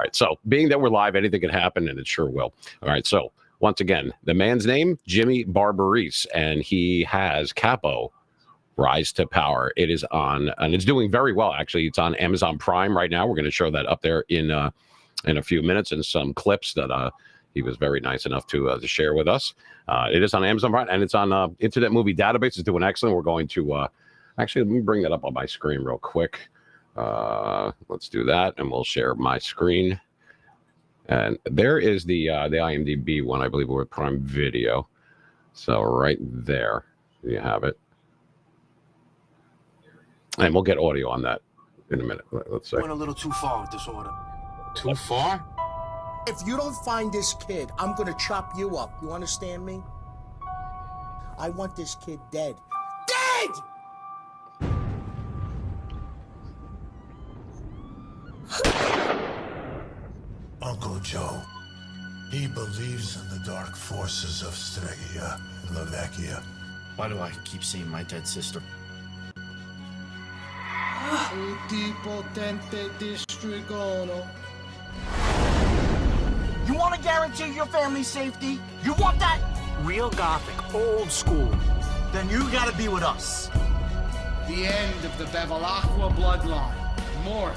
right. So being that we're live, anything can happen, and it sure will. All right. So once again, the man's name, Jimmy Barbarise, and he has Capo, Rise to Power. It is on, and it's doing very well, actually. It's on Amazon Prime right now. We're going to show that up there in a few minutes, and some clips that he was very nice enough to share with us. It is on Amazon Prime, and it's on Internet Movie Database. It's doing excellent. We're going to actually, let me bring that up on my screen real quick. Let's do that, and we'll share my screen. And there is the IMDb one, I believe, with Prime Video. So right there, you have it. And we'll get audio on that in a minute. Let's say. Went a little too far with this order. Too far? If you don't find this kid, I'm gonna chop you up. You understand me? I want this kid dead. Dead! Uncle Joe, he believes in the dark forces of Stregia and Slovakia. Why do I keep seeing my dead sister? You want to guarantee your family's safety? You want that? Real Gothic, old school. Then you gotta be with us. The end of the Bevilacqua bloodline. Mort.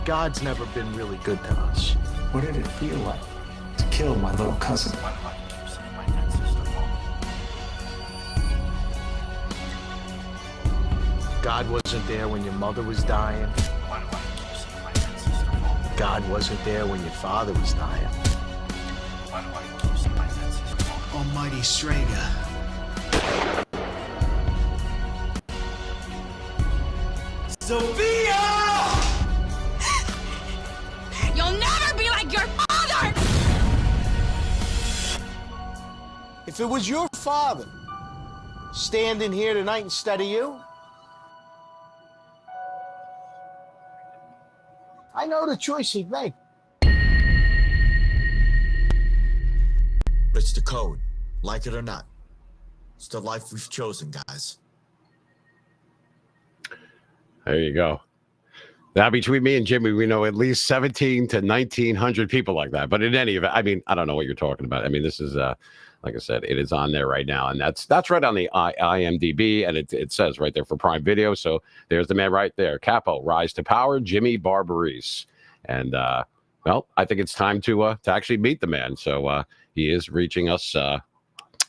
God's never been really good to us. What did it feel like to kill my little cousin? Why do I keep seeing my dead sister? God wasn't there when your mother was dying. Why do I keep seeing my dead sister? God wasn't there when your father was dying. Why do I keep seeing my dead sister? Almighty Strega. Sophia! You'll never be like your father! If it was your father standing here tonight instead of you, I know the choice he'd make. It's the code, like it or not. It's the life we've chosen, guys. There you go. Now, between me and Jimmy, we know at least 17 to 1,900 people like that. But in any event, I mean, I don't know what you're talking about. I mean, this is, like I said, it is on there right now. And that's right on the IMDb. And it says right there for Prime Video. So there's the man right there. Capo, Rise to Power, Jimmy Barbarise. And, well, I think it's time to actually meet the man. So he is reaching us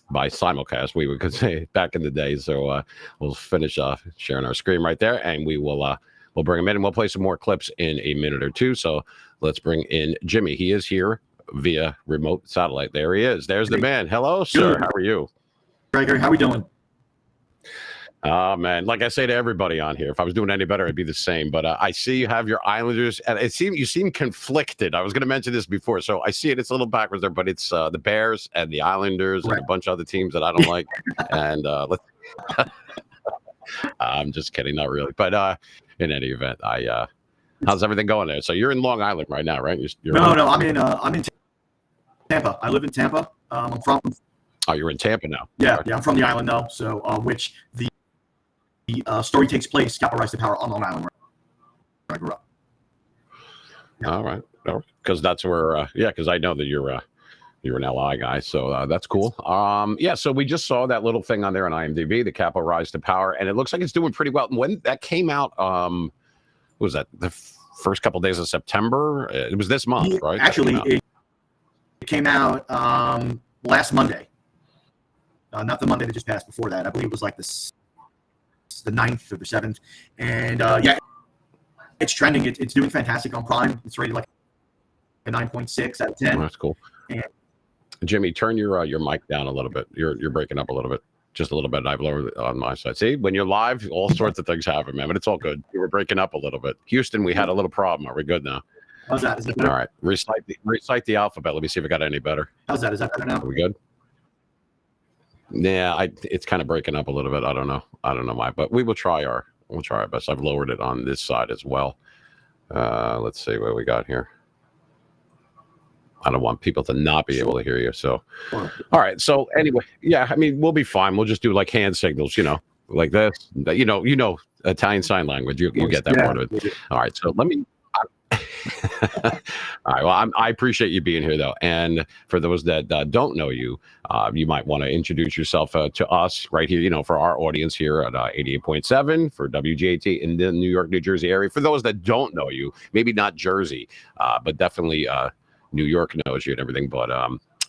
by simulcast, we could say, back in the day. So we'll finish off sharing our screen right there, and we will we'll bring him in, and we'll play some more clips in a minute or two. So let's bring in Jimmy. He is here via remote satellite. There he is. There's the man. Hello, sir. Good. How are you? Gregory, how we doing? Oh, man. Like I say to everybody on here, if I was doing any better, I'd be the same. But I see you have your Islanders, and you seem conflicted. I was going to mention this before, so I see it. It's a little backwards there, but it's the Bears and the Islanders and a bunch of other teams that I don't like. And let's. I'm just kidding, not really. But in any event, how's everything going there? So you're in Long Island right now, right? No, I'm in Tampa. I live in Tampa. I'm from. Oh, you're in Tampa now. Yeah, I'm from the island though. So which the story takes place, Capo Rise to Power on Long Island, where I grew up. Yeah. All right, because that's where. Because I know that you're an LI guy, so that's cool. So we just saw that little thing on there on IMDb, the Capo Rise to Power, and it looks like it's doing pretty well. When that came out, what was that? The first couple of days of September? It was this month, right? Actually, it came out last Monday. Not the Monday that just passed before that. I believe it was like the 9th or the 7th. And it's trending. It's doing fantastic on Prime. It's rated like a 9.6 out of 10. Oh, that's cool. And Jimmy, turn your mic down a little bit. You're breaking up a little bit. Just a little bit. I've lowered it on my side. See, when you're live, all sorts of things happen, man. But it's all good. You were breaking up a little bit. Houston, we had a little problem. Are we good now? How's that? Is that better? All right. Recite the alphabet. Let me see if it got any better. How's that? Is that better now? Are we good? Yeah, it's kind of breaking up a little bit. I don't know why, but we'll try our best. I've lowered it on this side as well. Let's see what we got here. I don't want people to not be able to hear you. So, all right. So anyway, yeah, I mean, we'll be fine. We'll just do like hand signals, like this. You know, Italian Sign Language. You get that part of it. All right. So let me. All right. Well, I appreciate you being here, though. And for those that don't know you, you might want to introduce yourself to us right here, for our audience here at 88.7 for WGAT in the New York, New Jersey area. For those that don't know you, maybe not Jersey, but definitely New York knows you and everything. But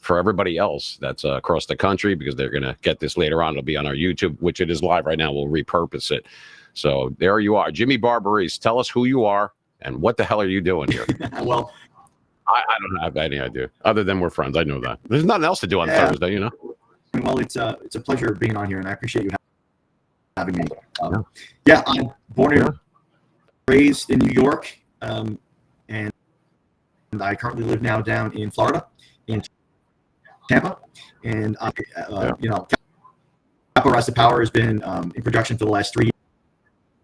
for everybody else that's across the country, because they're going to get this later on, it'll be on our YouTube, which it is live right now. We'll repurpose it. So there you are. Jimmy Barbarise, tell us who you are and what the hell are you doing here? Well, I don't have any idea, other than we're friends. I know that. There's nothing else to do on Thursday, Well, it's a pleasure being on here, and I appreciate you having me. Yeah, I'm born and raised in New York, and I currently live now down in Florida, in Tampa. And Capo Rise to Power has been in production for the last 3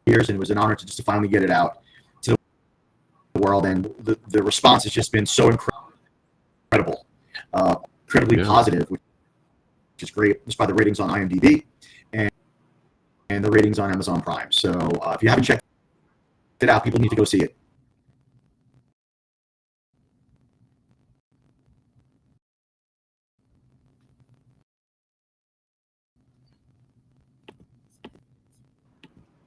years, and it was an honor to finally get it out to the world. And the response has just been so incredible, incredibly positive, which is great, just by the ratings on IMDb and the ratings on Amazon Prime. So if you haven't checked it out, people need to go see it.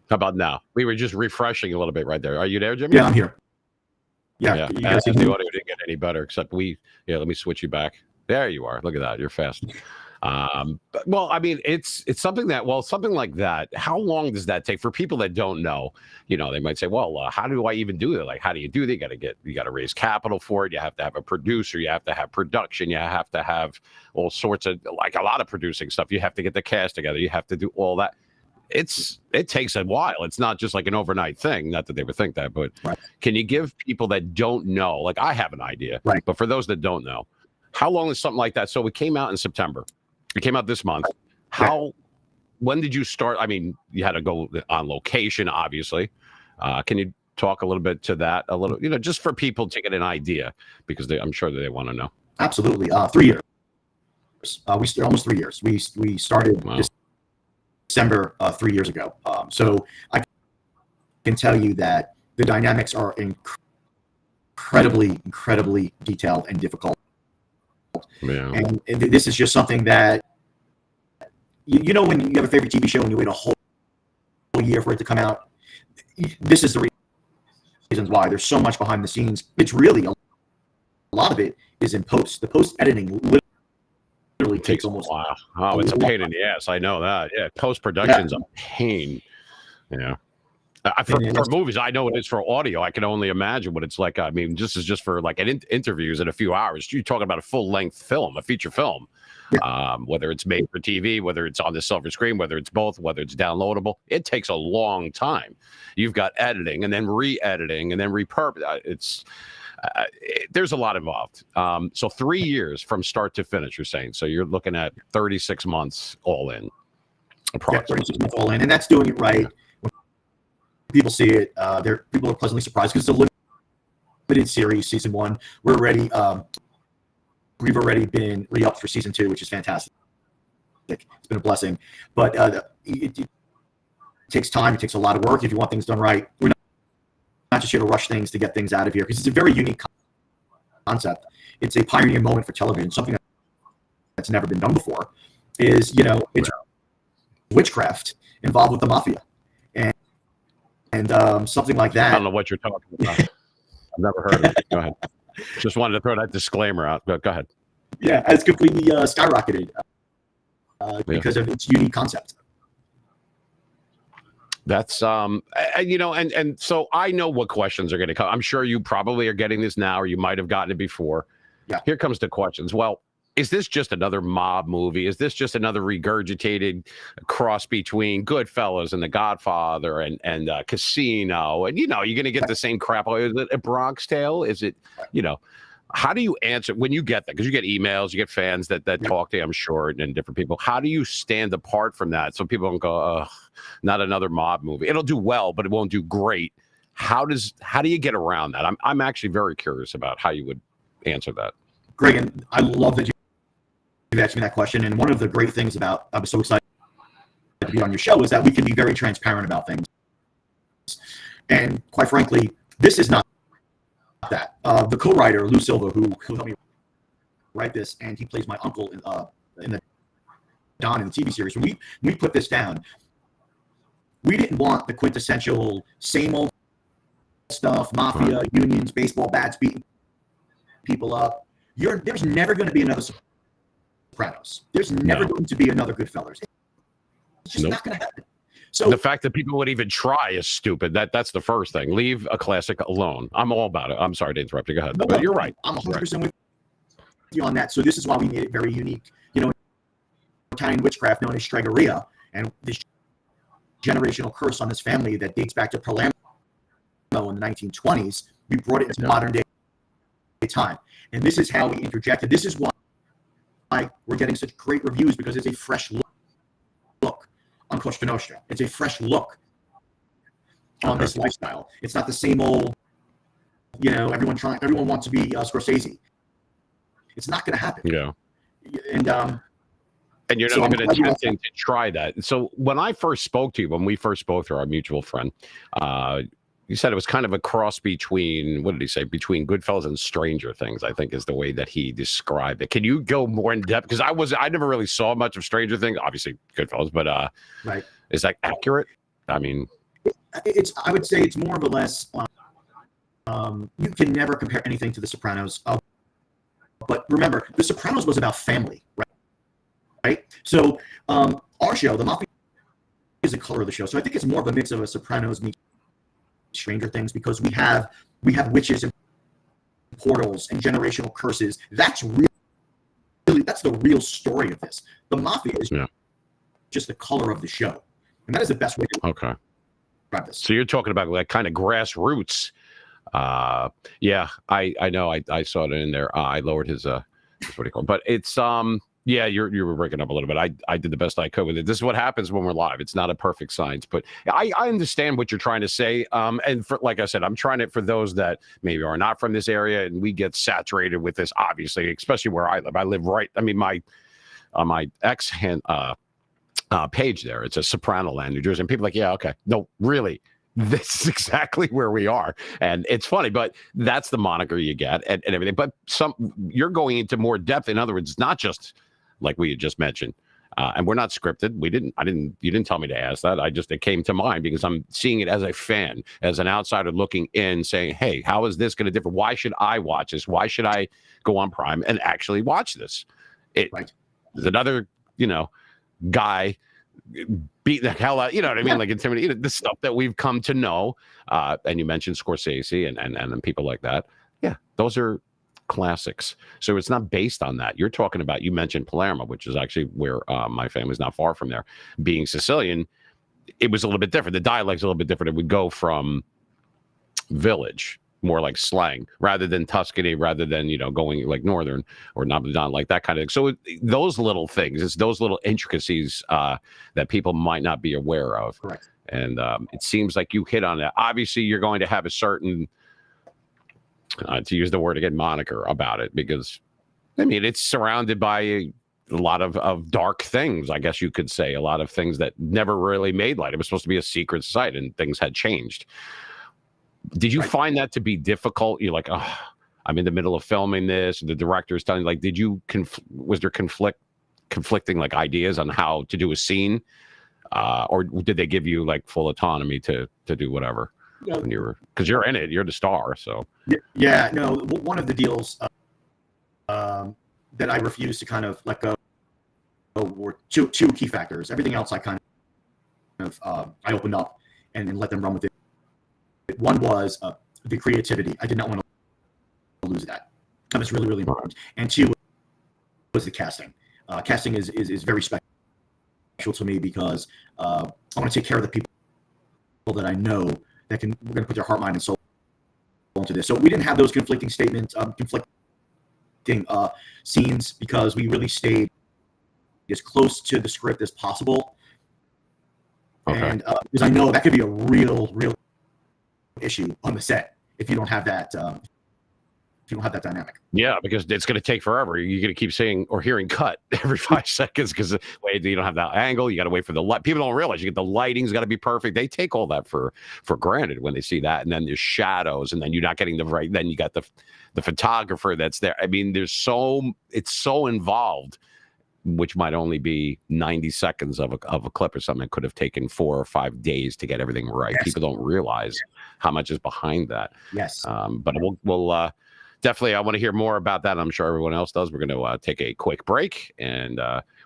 How about now? We were just refreshing a little bit right there. Are you there, Jimmy? Yeah, I'm here. Yeah. Yeah. The audio didn't get any better, except let me switch you back. There you are. Look at that. You're fast. Well, I mean, it's something like that. How long does that take for people that don't know? They might say, well, how do I even do that? Like, how do you do that? You got to raise capital for it. You have to have a producer. You have to have production. You have to have all sorts of, like, a lot of producing stuff. You have to get the cast together. You have to do all that. It takes a while. It's not just like an overnight thing. Not that they would think that, but Can you give people that don't know, like I have an idea, but for those that don't know, how long is something like that? So it came out in September. It came out this month. When did you start? I mean, you had to go on location, obviously. Can you talk a little bit to that? A little, just for people to get an idea, because I'm sure that they want to know. Absolutely. 3 years. Almost 3 years. We started December 3 years ago. So I can tell you that the dynamics are incredibly detailed and difficult. Yeah. And this is just something that, when you have a favorite TV show and you wait a whole year for it to come out, this is the reasons why. There's so much behind the scenes. It's really, a lot of it is in post. The post editing literally takes almost. Wow. Oh, it's a pain in the ass. I know that. Yeah. Post production's a pain. Yeah. For movies, I know it is. For audio, I can only imagine what it's like. I mean, this is just for like interviews in a few hours. You're talking about a full-length film, a feature film, whether it's made for TV, whether it's on the silver screen, whether it's both, whether it's downloadable. It takes a long time. You've got editing and then re-editing and then repurpose. There's a lot involved. So 3 years from start to finish, you're saying. So you're looking at 36 months all in. Yeah, 36 months all in, and that's doing it right. People see it. People are pleasantly surprised because it's a limited series. Season 1, we've already been re-upped for season 2, which is fantastic. It's been a blessing, but it takes time. It takes a lot of work if you want things done right. We're not just here to rush things to get things out of here, because it's a very unique concept. It's a pioneer moment for television, something that's never been done before. It's witchcraft involved with the mafia. And something like that. I don't know what you're talking about. I've never heard of it. Go ahead. Just wanted to throw that disclaimer out. But go ahead. Yeah, it's completely skyrocketed because of its unique concept. That's and so I know what questions are going to come. I'm sure you probably are getting this now, or you might have gotten it before. Yeah. Here comes the questions. Well, is this just another mob movie? Is this just another regurgitated cross between Goodfellas and The Godfather and Casino? And, you're going to get the same crap. Is it a Bronx Tale? Is it, how do you answer when you get that? Because you get emails, you get fans that talk to you, I'm sure, and different people. How do you stand apart from that so people don't go, not another mob movie? It'll do well, but it won't do great. How do you get around that? I'm actually very curious about how you would answer that. Greg, and I love that you asked me that question. And one of the great things about, I was so excited to be on your show, is that we can be very transparent about things. And quite frankly, this is not that. The co-writer, Lou Silva, who helped me write this, and he plays my uncle in the Don in the TV series. When we put this down, we didn't want the quintessential same old stuff, mafia, unions, baseball bats beating people up. There's never going to be another Sopranos. There's never going to be another Goodfellas. It's just not going to happen. So the fact that people would even try is stupid. That's the first thing. Leave a classic alone. I'm all about it. I'm sorry to interrupt you. Go ahead. But you're right. I'm 100% with you on that. So this is why we made it very unique. You know, Italian witchcraft known as Stregoria, and this generational curse on this family that dates back to Palermo in the 1920s. We brought it into modern day time, and this is how we interjected. This is why we're getting such great reviews, because it's a fresh look on Costa Nostra. It's a fresh look on this lifestyle. It's not the same old, you know, everyone wants to be Scorsese. It's not going to happen. Yeah. And you're not even attempting to try that. So when I first spoke to you, when we first spoke to our mutual friend, you said it was kind of a cross between, what did he say, between Goodfellas and Stranger Things, I think is the way that he described it. Can you go more in depth? Because I never really saw much of Stranger Things, obviously Goodfellas, but right. Is that accurate? I mean, I would say it's more or less, you can never compare anything to The Sopranos. But remember, The Sopranos was about family, right? So our show, The Mafia, is the color of the show. So I think it's more of a mix of a Sopranos meets Stranger Things, because we have witches and portals and generational curses. That's the real story of this. The Mafia is just the color of the show, and that is the best way to describe this. So you're talking about like kind of grassroots. Yeah, I know. I saw it in there. I lowered his what do you call it? But it's yeah, you were breaking up a little bit. I did the best I could with it. This is what happens when we're live. It's not a perfect science, but I understand what you're trying to say. And like I said, I'm trying it for those that maybe are not from this area, and we get saturated with this, obviously, especially where I live. I live right. I mean, my ex page there, it's a Soprano Land, New Jersey, and people are like, yeah, okay, no, really. This is exactly where we are. And it's funny, but that's the moniker you get and everything. But you're going into more depth. In other words, it's not just like we had just mentioned. And we're not scripted. You didn't tell me to ask that. It came to mind because I'm seeing it as a fan, as an outsider looking in, saying, hey, how is this going to differ? Why should I watch this? Why should I go on Prime and actually watch this? There's another, guy beat the hell out, you know what I mean? Like intimidating, the stuff that we've come to know. And you mentioned Scorsese and people like that. Yeah, those are classics. So it's not based on that. You're talking about, you mentioned Palermo, which is actually where my family's not far from there. Being Sicilian, it was a little bit different. The dialect's a little bit different. It would go from village, more like slang, rather than Tuscany, rather than, going like Northern or Napolitan, like that kind of thing. So those little things, it's those little intricacies that people might not be aware of. Correct. And it seems like you hit on that. Obviously, you're going to have a certain, to use the word again, moniker about it, because, I mean, it's surrounded by a lot of dark things, I guess you could say, a lot of things that never really made light. It was supposed to be a secret society, and things had changed. Did you find that to be difficult? You're like, oh, I'm in the middle of filming this. The director's telling you, like, was there conflicting like ideas on how to do a scene? Or did they give you like full autonomy to do whatever? When because you're in it, you're the star. So yeah, no. One of the deals that I refused to kind of let go were two key factors. Everything else I kind of I opened up and let them run with it. One was the creativity. I did not want to lose that. That was really, really important. And two was the casting. Casting is very special to me because I want to take care of the people that I know that we're going to put their heart, mind, and soul into this. So we didn't have those conflicting statements, conflicting scenes, because we really stayed as close to the script as possible. Okay. And because I know that could be a real issue on the set if you don't have that you don't have that dynamic. Yeah, because it's going to take forever. You're going to keep saying or hearing cut every 5 seconds because wait, you don't have that angle. You got to wait for the light. People don't realize you get the lighting's got to be perfect. They take all that for granted when they see that, and then there's shadows, and then you're not getting the right. Then you got the photographer that's there. I mean, it's so involved, which might only be 90 seconds of a clip or something. It could have taken 4 or 5 days to get everything right. Yes. People don't realize how much is behind that. Yes. But we'll definitely, I want to hear more about that. I'm sure everyone else does. We're going to take a quick break, and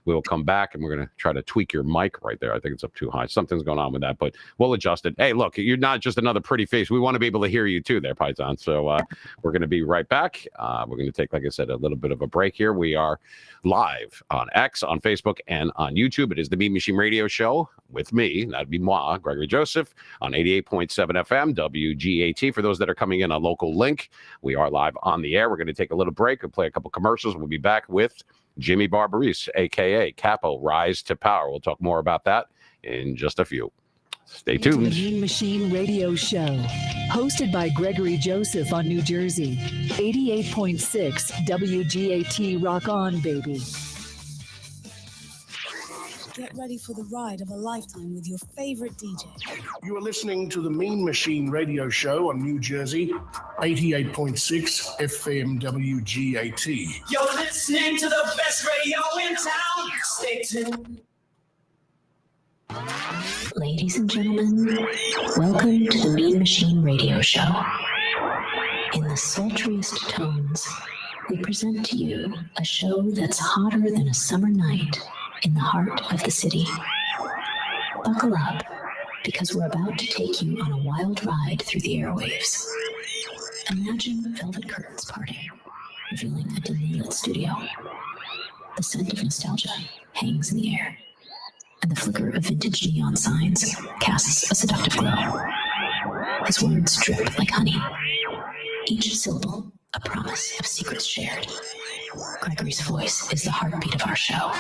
we will come back, and we're going to try to tweak your mic right there. I think it's up too high. Something's going on with that, but we'll adjust it. Hey, look, you're not just another pretty face. We want to be able to hear you too there, Python. So we're going to be right back. We're going to take, like I said, a little bit of a break here. We are live on X, on Facebook, and on YouTube. It is the Mean Machine Radio Show with me. That'd be moi, Gregory Joseph, on 88.7 FM, WGAT. For those that are coming in on local link, we are live on the air. We're going to take a little break and play a couple commercials. We'll be back with Jimmy Barbarise, a.k.a. Capo, Rise to Power. We'll talk more about that in just a few. Stay tuned. The Mean Machine Radio Show, hosted by Gregory Joseph on New Jersey. 88.6 WGAT. Rock on, baby. Get ready for the ride of a lifetime with your favorite DJ. You are listening to the Mean Machine Radio Show on New Jersey, 88.6 FM WGAT. You're listening to the best radio in town. Stay tuned. Ladies and gentlemen, welcome to the Mean Machine Radio Show. In the sultriest tones, we present to you a show that's hotter than a summer night in the heart of the city. Buckle up, because we're about to take you on a wild ride through the airwaves. Imagine velvet curtains parting, revealing a dimly lit studio. The scent of nostalgia hangs in the air, and the flicker of vintage neon signs casts a seductive glow. His words drip like honey, each syllable a promise of secrets shared. Gregory's voice is the heartbeat of our show.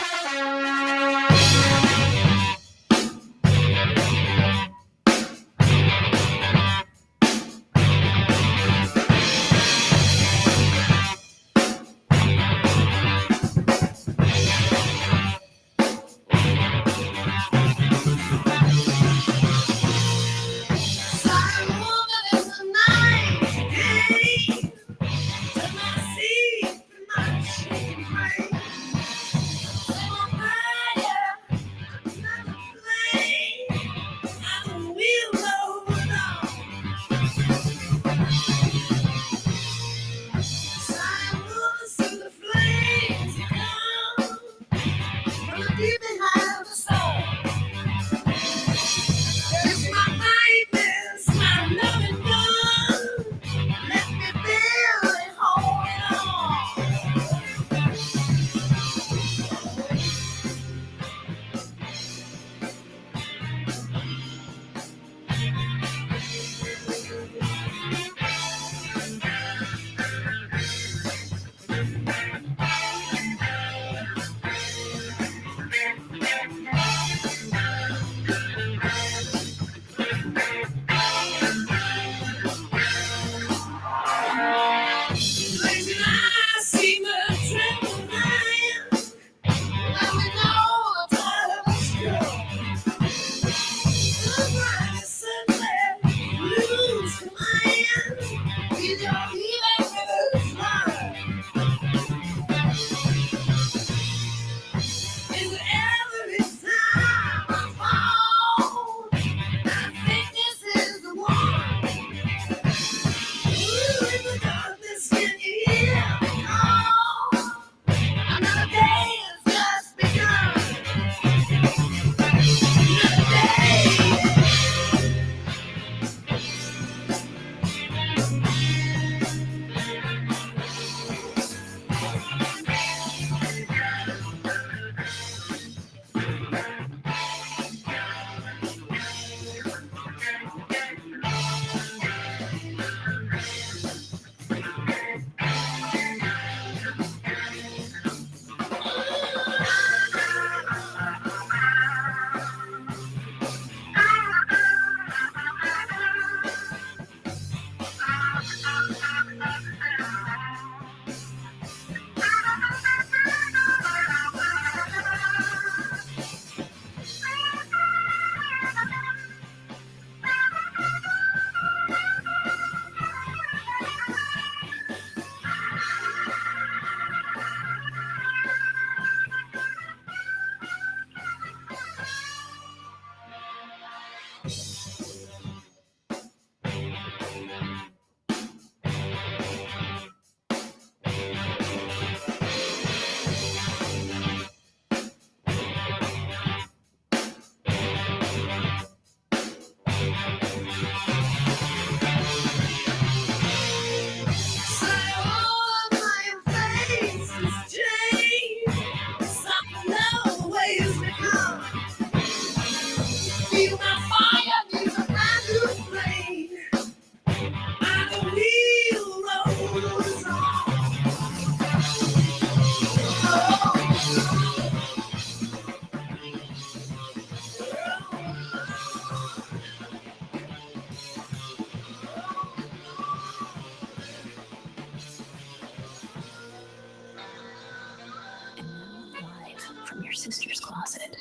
from your sister's closet.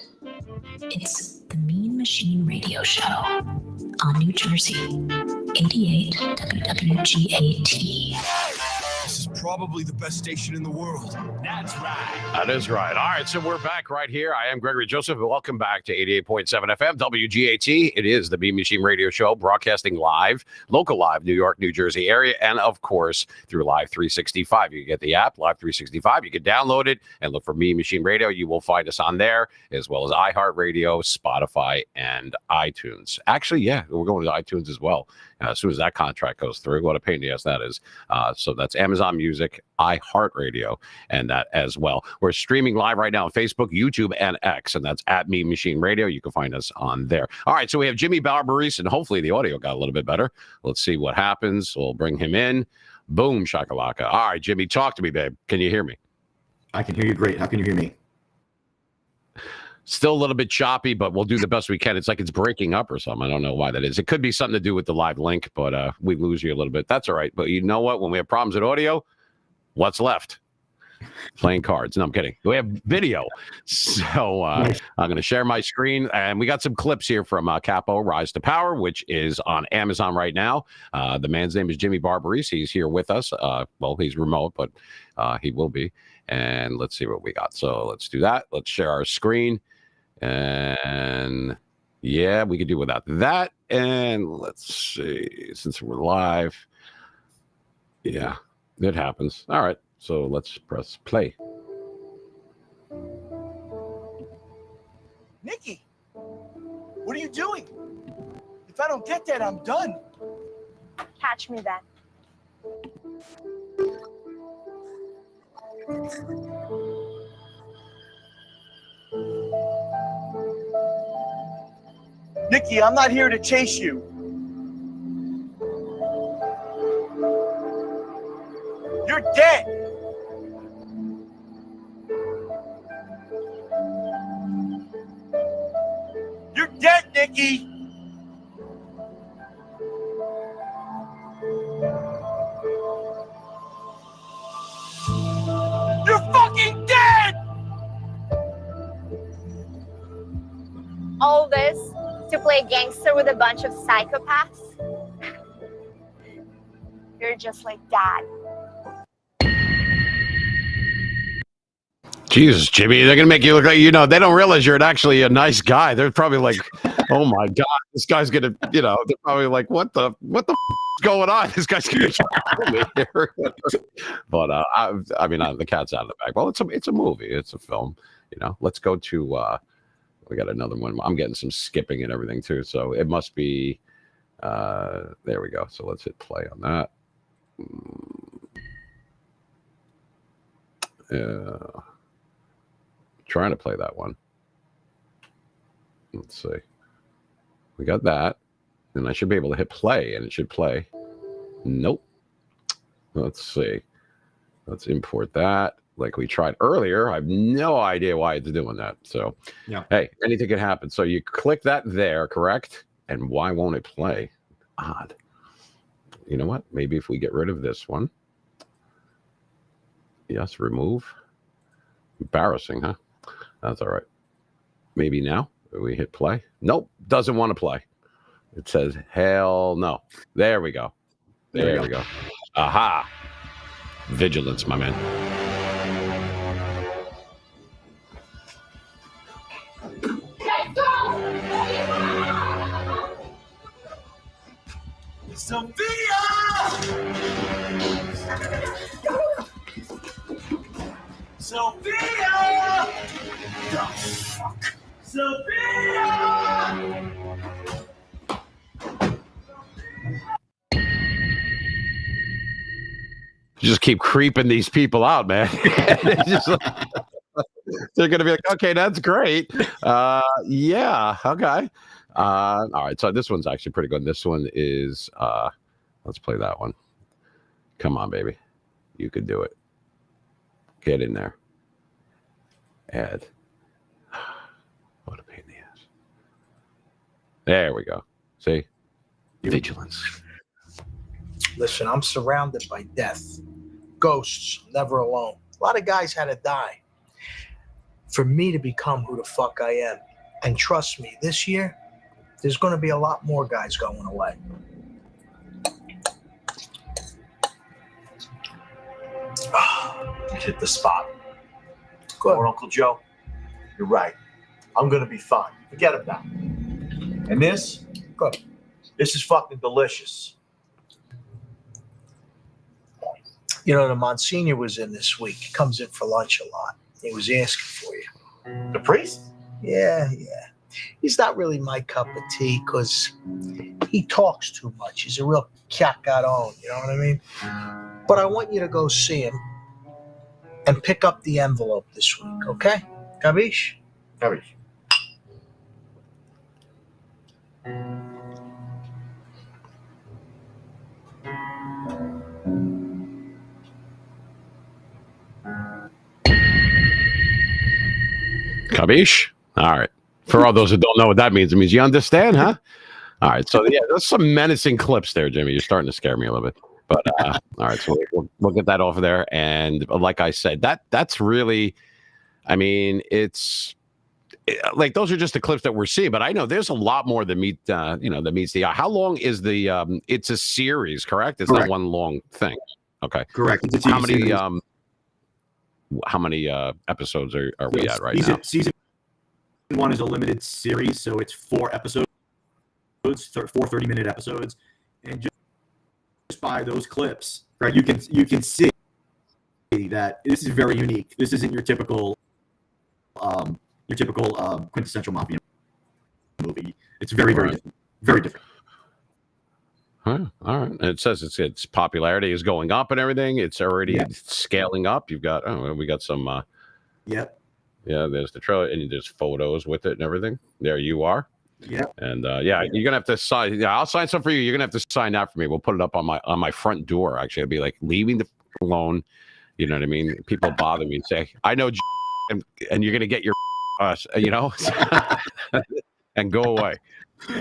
It's the Mean Machine Radio Show on New Jersey, 88 WWGAT. This is probably the best station in the world. That's right. That is right. All right, so we're back right here. I am Gregory Joseph, and welcome back to 88.7 FM WGAT. It is the Mean Machine Radio Show, broadcasting live, local live, New York, New Jersey area, and of course, through Live 365. You can get the app, Live 365. You can download it and look for Mean Machine Radio. You will find us on there, as well as iHeartRadio, Spotify, and iTunes. Actually, yeah, we're going to iTunes as well. As soon as that contract goes through, what a pain in the ass that is. So that's Amazon Music, iHeartRadio, and that as well. We're streaming live right now on Facebook, YouTube, and X, and that's at Mean Machine Radio. You can find us on there. All right, so we have Jimmy Barbarise, and hopefully the audio got a little bit better. Let's see what happens. We'll bring him in. Boom, shakalaka. All right, Jimmy, talk to me, babe. Can you hear me? I can hear you great. How can you hear me? Still a little bit choppy, but we'll do the best we can. It's like it's breaking up or something. I don't know why that is. It could be something to do with the live link, but we lose you a little bit. That's all right. But you know what? When we have problems with audio, what's left? Playing cards. No, I'm kidding. We have video. So I'm going to share my screen. And we got some clips here from Capo, Rise to Power, which is on Amazon right now. The man's name is Jimmy Barbarise. He's here with us. Well, he's remote, but he will be. And let's see what we got. So let's do that. Let's share our screen. And yeah, we could do without that. And let's see, since we're live. Yeah, it happens. All right. So let's press play. Nikki, what are you doing? If I don't get that, I'm done. Catch me then. Nikki, I'm not here to chase you. You're dead. You're dead, Nikki. You're fucking dead. All this to play gangster with a bunch of psychopaths? You're just like Dad. Jesus, Jimmy, they're going to make you look like, they don't realize you're actually a nice guy. They're probably like, oh my God, this guy's going to, they're probably like, what the is going on? This guy's going to kill me here. But I mean, the cat's out of the bag. Well, it's a movie. It's a film, Let's go to, we got another one. I'm getting some skipping and everything too. So it must be, there we go. So let's hit play on that. Trying to play that one. Let's see. We got that. And I should be able to hit play and it should play. Nope. Let's see. Let's import that. Like we tried earlier. I have no idea why it's doing that. So, yeah. Hey, anything can happen. So you click that there, correct? And why won't it play? Odd. You know what? Maybe if we get rid of this one. Yes, remove. Embarrassing, huh? That's all right. Maybe now we hit play. Nope, doesn't want to play. It says, hell no. There we go. There we go. Aha. Vigilance, my man. Sophia! Sophia! The fuck? Sophia! You just keep creeping these people out, man. They're going to be like, okay, that's great. Yeah, okay. All right, so this one's actually pretty good. This one is, let's play that one. Come on, baby. You could do it. Get in there. Add. What a pain in the ass. There we go. See? Vigilance. Listen, I'm surrounded by death. Ghosts, never alone. A lot of guys had to die. for me to become who the fuck I am. And trust me, this year, there's going to be a lot more guys going away. You hit the spot. Good. Or Uncle Joe, you're right. I'm going to be fine. Forget about it. And this? Good. This is fucking delicious. You know, the Monsignor was in this week. He comes in for lunch a lot. He was asking for you. The priest? Yeah. He's not really my cup of tea because he talks too much. He's a real cacaron, you know what I mean? But I want you to go see him and pick up the envelope this week, okay? Capiche? Capiche. Capiche? All right. For all those who don't know what that means, it means you understand, huh? All right. So, yeah, there's some menacing clips there, Jimmy. You're starting to scare me a little bit. But, all right. So we'll get that off of there. And like I said, that's really, I mean, it's like those are just the clips that we're seeing. But I know there's a lot more that meets the eye. How long is the, it's a series, correct? It's not one long thing. Okay. Correct. How many episodes are we at right now? Season 1 is a limited series, so it's 4 episodes, 4 30-minute episodes, and just by those clips, right? You can see that this is very unique. This isn't your typical quintessential mafia movie. It's very different. Very different. Huh, all right. And it says its popularity is going up and everything. It's already scaling up. You've got we got some. Yep. Yeah, there's the trailer and there's photos with it and everything. There you are. Yeah. And you're gonna have to sign. Yeah, I'll sign some for you. You're gonna have to sign that for me. We'll put it up on my front door. Actually, it'll be like leaving the alone. You know what I mean? People bother me and say, "I know," and you're gonna get your, and go away.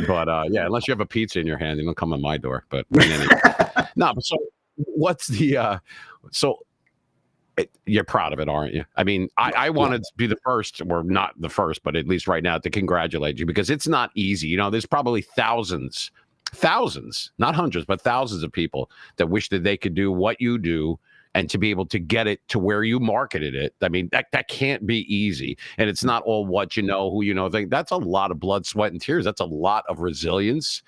But unless you have a pizza in your hand, you don't come on my door. But anyway. No. So what's the you're proud of it, aren't you? I mean, I wanted to be the first, or not the first, but at least right now to congratulate you because it's not easy. You know, there's probably thousands, not hundreds, but thousands of people that wish that they could do what you do and to be able to get it to where you marketed it. I mean, that can't be easy. And it's not all what you know, who you know. That's a lot of blood, sweat, and tears. That's a lot of resilience.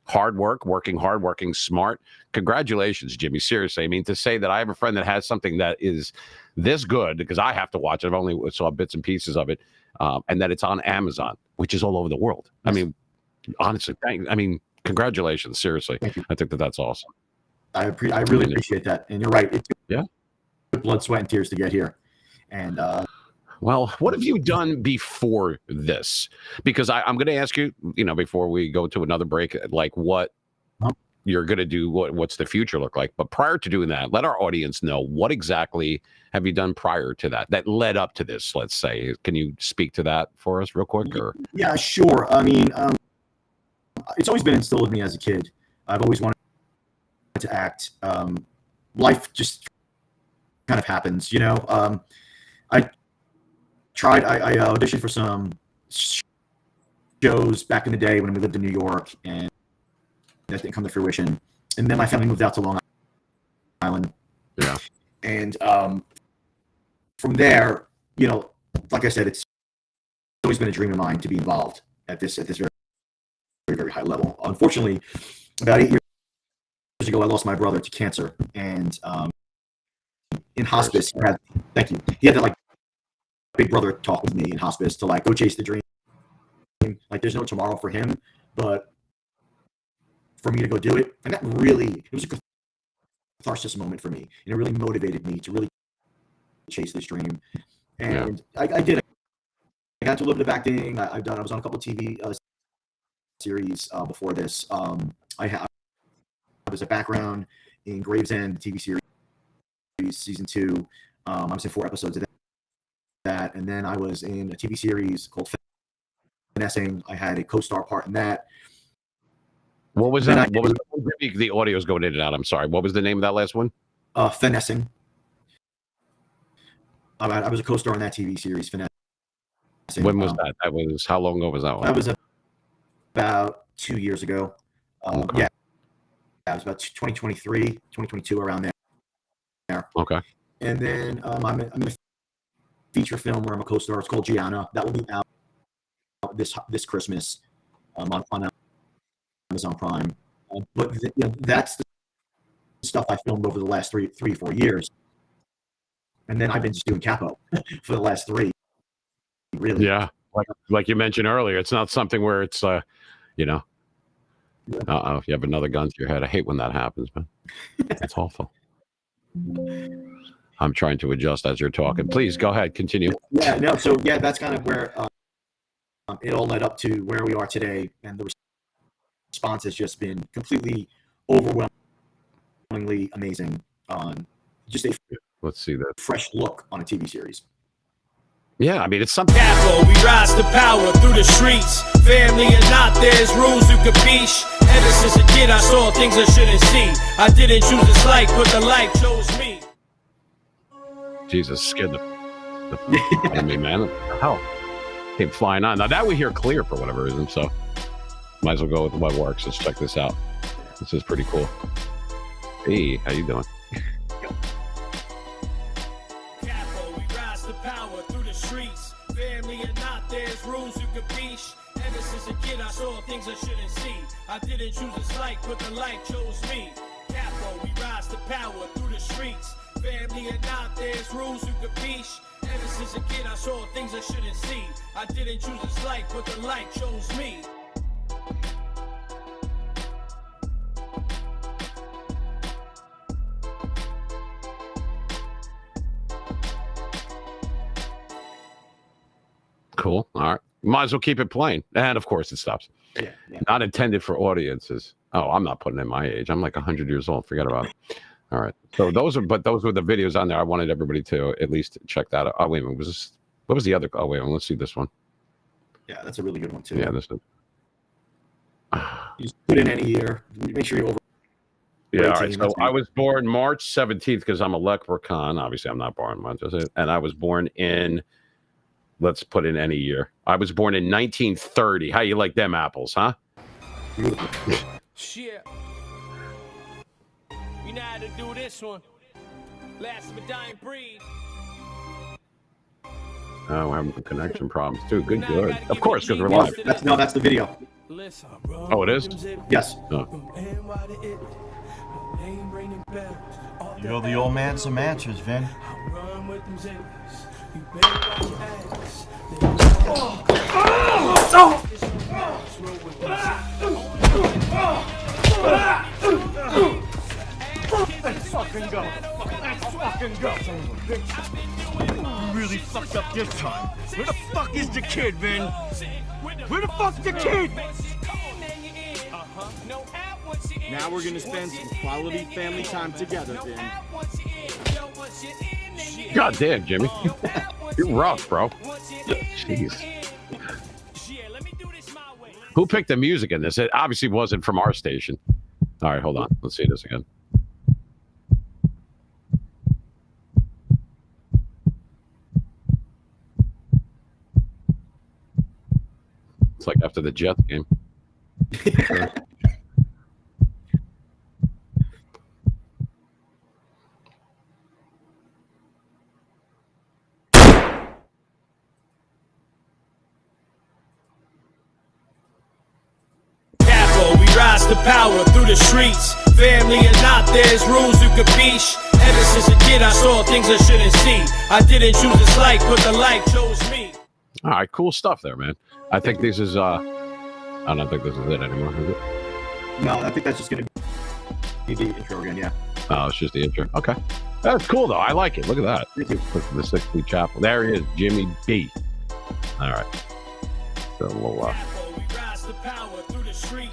Hard work, working hard, working smart. Congratulations, Jimmy. Seriously. I mean, to say that I have a friend that has something that is this good, because I have to watch it. I've only saw bits and pieces of it, and that it's on Amazon, which is all over the world. I mean, honestly, congratulations. Seriously. I think that's awesome. I really appreciate that. And you're right. It took blood, sweat, and tears to get here. And well, what have you done before this? Because I'm going to ask you, before we go to another break, like what you're going to do, what's the future look like? But prior to doing that, let our audience know what exactly have you done prior to that led up to this, let's say. Can you speak to that for us real quick? Or yeah, sure. I mean, it's always been instilled in me as a kid. I've always wanted to act. Life just kind of happens, I auditioned for some shows back in the day when we lived in New York, and that didn't come to fruition. And then my family moved out to Long Island. Yeah. And from there, like I said, it's always been a dream of mine to be involved at this very, very, very high level. Unfortunately, about 8 years ago, I lost my brother to cancer, and in hospice, he had that big brother talk with me in hospice to go chase the dream. Like there's no tomorrow for him, but for me to go do it, and it was a catharsis moment for me, and it really motivated me to really chase this dream. And I did. I got to a little bit of acting. I was on a couple of TV series before this. I was a background in Gravesend TV series season 2. I was in 4 episodes of that, and then I was in a TV series called Finessing. I had a co-star part in that. What was that? The audio's going in and out. I'm sorry. What was the name of that last one? Finessing. I was a co-star in that TV series, Finessing. passing. When was that? That was how long ago was that one? That was about 2 years ago. Okay. Yeah, it was about 2023, 2022, around there. Okay. And then I'm in a feature film where I'm a co-star. It's called Gianna. That will be out this Christmas on Amazon Prime. But that's the stuff I filmed over the last 4 years. And then I've been just doing Capo for the last 3. Really? Yeah. Like you mentioned earlier, it's not something where it's you know. Uh-oh, you have another gun to your head. I hate when that happens, man. It's awful. I'm trying to adjust as you're talking. Please go ahead, continue. Yeah, no, so yeah, that's kind of where it all led up to where we are today, and the response has just been completely overwhelmingly amazing. Just a Let's see that fresh look on a TV series. Yeah, I mean, it's something. Capo, we rise to power through the streets. Family or not, there's rules you capiche. Ever since a kid, I saw things I shouldn't see. I didn't choose this life, but the life chose me. Jesus, scared the out of me, man. What the hell? Came flying on. Now that we hear clear for whatever reason, so might as well go with what works. Let's check this out. This is pretty cool. Hey, how you doing? Capo, we rise to power through the streets. Family or not, there's rules you capiche. Ever since a kid, I saw things I shouldn't see. I didn't choose this life, but the life chose me. Capo, we rise to power through the streets. Family or not, there's rules you capiche. Ever since a kid, I saw things I shouldn't see. I didn't choose this life, but the life chose me. Cool. All right. Might as well keep it playing. And of course it stops. Yeah. Not intended for audiences. Oh, I'm not putting in my age. I'm like 100 years old. Forget about it. All right. So those were the videos on there. I wanted everybody to at least check that out. Oh, wait a minute. What was the other? Oh, wait a minute. Let's see this one. Yeah, that's a really good one too. Yeah, this is. You just put in any year. Make sure you're over. Yeah, all right. So I was born March 17th because I'm a leprechaun. Obviously, I'm not born March. And I was born in, let's put in any year. I was born in 1930. How you like them apples, huh? Shit. You know how to do this one. Last of a dying breed. Oh, we're having some connection problems too. Good. Of course, because we're live. That's the video. Oh, it is? Yes. Oh. You owe the old man some answers, Vin. Let's fucking go. Let's fucking go. You really fucked up this time. Where the fuck is the kid, Vin? Where the fuck's the kid? Now we're gonna spend some quality family time together, Vin. God damn, Jimmy. You're rough, bro. Jeez. Who picked the music in this? It obviously wasn't from our station. All right, hold on. Let's see this again. It's like after the Jets game. Capo, we rise to power through the streets. Family or not, there's rules you capiche. Ever since a kid, I saw things I shouldn't see. I didn't choose this life, but the life chose me. All right, cool stuff there, man. I think this is I don't think this is it anymore, is it? No, I think that's just gonna be the intro again, yeah. Oh, it's just the intro. Okay. That's cool though. I like it. Look at that. Thank you. Look at the 60 Chapel. There he is, Jimmy B. All right. So we'll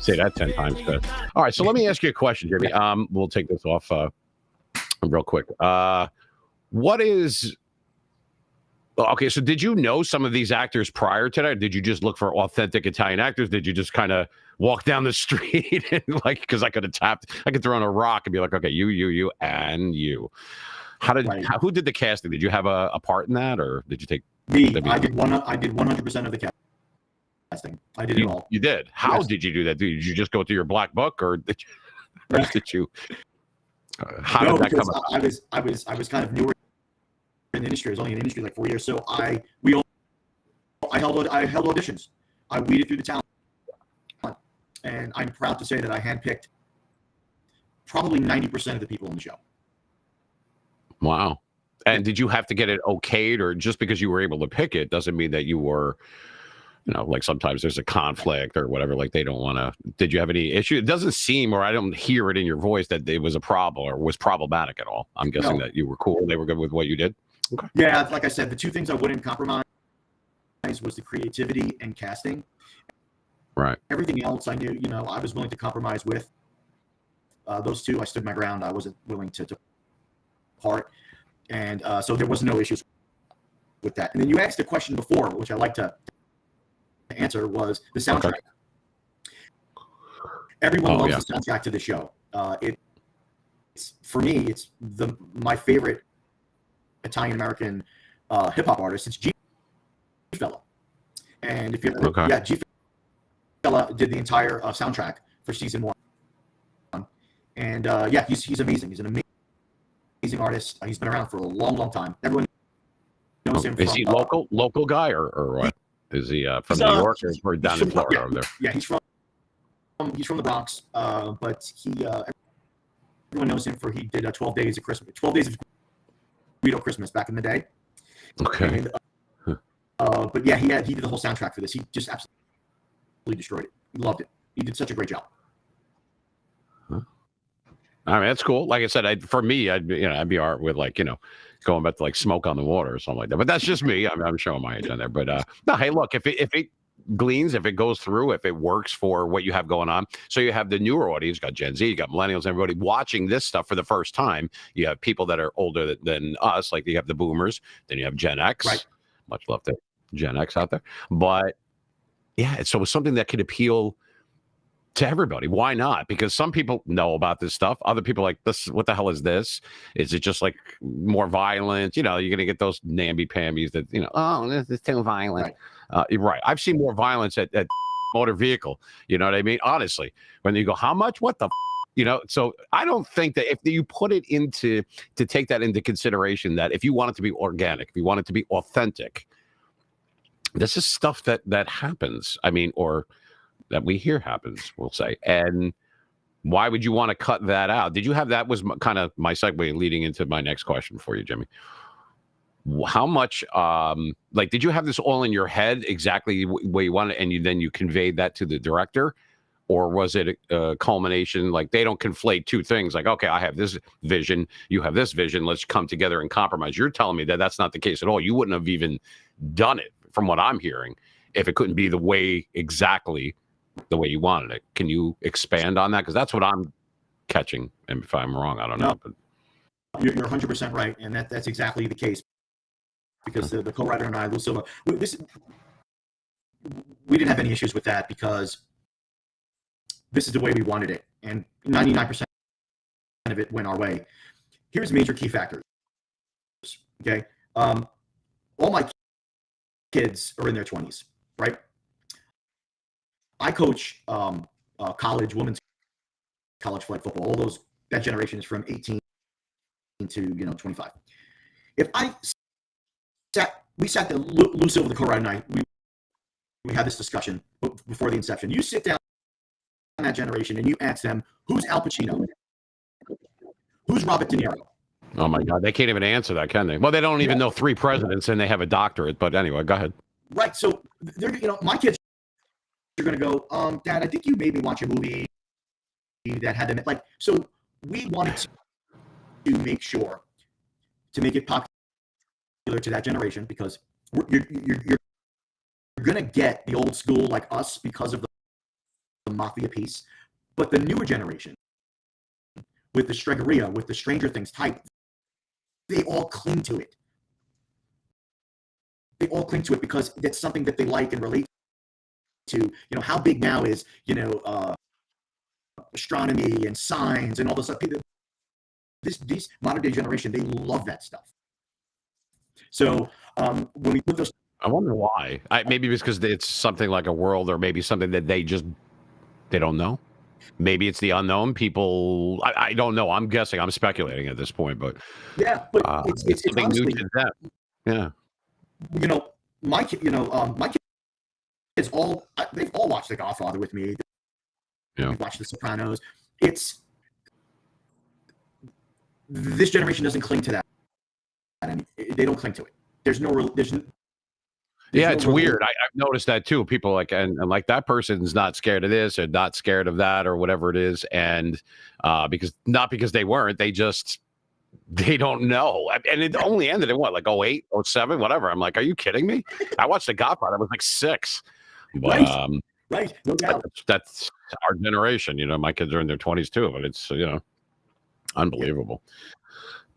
say that 10 times fast. All right, so let me ask you a question, Jimmy. We'll take this off real quick. What is okay, so did you know some of these actors prior to that? Or did you just look for authentic Italian actors? Did you just kind of walk down the street and like, because I could throw in a rock and be like, okay, you, and you. Who did the casting? Did you have a part in that, or did you take Me, I did 100% of the casting. I did it all. You did. How Yes. did you do that? Did you just go through your black book, or did you? How did that come up? I was kind of newer in the industry. I was only in the industry like 4 years, so I held auditions. I weeded through the talent, and I'm proud to say that I handpicked probably 90% of the people in the show. Wow. And did you have to get it okayed, or just because you were able to pick it doesn't mean that you were, like sometimes there's a conflict or whatever, like they don't want to. Did you have any issue? It doesn't seem, or I don't hear it in your voice, that it was a problem or was problematic at all. I'm guessing that you were cool. They were good with what you did. Okay. Yeah, like I said, the two things I wouldn't compromise was the creativity and casting. Right. Everything else I knew, I was willing to compromise with. Those two, I stood my ground. I wasn't willing to part. And so there was no issues with that. And then you asked a question before, which I like to answer, was the soundtrack. Okay. Everyone loves the soundtrack to the show. It's for me, it's my favorite Italian American hip hop artist. It's G Fella. And if you G Fella did the entire soundtrack for season 1. And he's amazing. He's an amazing artist. He's been around for a long, long time. Everyone knows him. Is he local guy or what? Is he from New York or down in Florida over there? Yeah, he's from the Bronx. But everyone knows him for he did 12 Days of Christmas, 12 Days of Guido Christmas back in the day. Okay. And, but yeah, he did the whole soundtrack for this. He just absolutely destroyed it. He loved it. He did such a great job. I mean, that's cool. Like I said, for me, I'd be all right with going back to like Smoke on the Water or something like that. But that's just me. I'm showing my age on there. But no, hey, look, if it gleans, if it goes through, if it works for what you have going on. So you have the newer audience, you got Gen Z, you got millennials, everybody watching this stuff for the first time. You have people that are older than us, like you have the boomers, then you have Gen X. Right. Much love to Gen X out there. But yeah, so it's something that could appeal to everybody. Why not? Because some people know about this stuff. Other people are like, this, what the hell is this? Is it just like more violent? You're going to get those namby-pambies that, oh, this is too violent. Right. Right. I've seen more violence at motor vehicle. You know what I mean? Honestly, when you go, how much? What the so I don't think that if you put it to take that into consideration, that if you want it to be organic, if you want it to be authentic, this is stuff that happens. I mean, or that we hear happens, we'll say. And why would you want to cut that out? Did you have that? Was kind of my segue leading into my next question for you, Jimmy. How much, did you have this all in your head exactly where you wanted, and then you conveyed that to the director? Or was it a culmination, like they don't conflate two things, like, okay, I have this vision, you have this vision, let's come together and compromise. You're telling me that that's not the case at all. You wouldn't have even done it, from what I'm hearing, if it couldn't be exactly the way you wanted it. Can you expand on that? Because that's what I'm catching. And if I'm wrong, I don't know. But you're 100% right, and that's exactly the case. Because the co-writer and I, Lou Silva, we didn't have any issues with that because this is the way we wanted it, and 99% of it went our way. Here's major key factors. Okay, all my kids are in their 20s, right? I coach women's college flag football. All that generation is from 18 to 25. If we sat there, Lou Silva, the co-writer, and I, we had this discussion before the inception. You sit down in that generation and you ask them, who's Al Pacino? Who's Robert De Niro? Oh my God, they can't even answer that, can they? Well, they don't even know 3 presidents and they have a doctorate. But anyway, go ahead. Right. So they're, my kids are going to go, Dad, I think you made me watch a movie that had them so we wanted to make sure to make it popular to that generation, because you're going to get the old school like us because of the mafia piece, but the newer generation with the Stregheria, with the Stranger Things type, they all cling to it. They all cling to it because that's something that they like and relate to. How big now is astronomy and signs and all this stuff. This modern day generation, they love that stuff. So When we put those, I wonder why. Maybe because it's something like a world, or maybe something that they don't know. Maybe it's the unknown. People, I don't know. I'm guessing. I'm speculating at this point, but yeah, but it's something honestly, new to them. Yeah. My kids they've all watched The Godfather with me. Yeah. We've watched The Sopranos. This generation doesn't cling to that. They don't cling to it. There's no. It's weird. I've noticed that too. People like, and like that person's not scared of this or not scared of that or whatever it is, and because they weren't, they don't know. And it only ended in what, like 08, 07, whatever. I'm like, are you kidding me? I watched The Godfather. I was like 6. But, right. No doubt. That's our generation. My kids are in their 20s too, but it's unbelievable.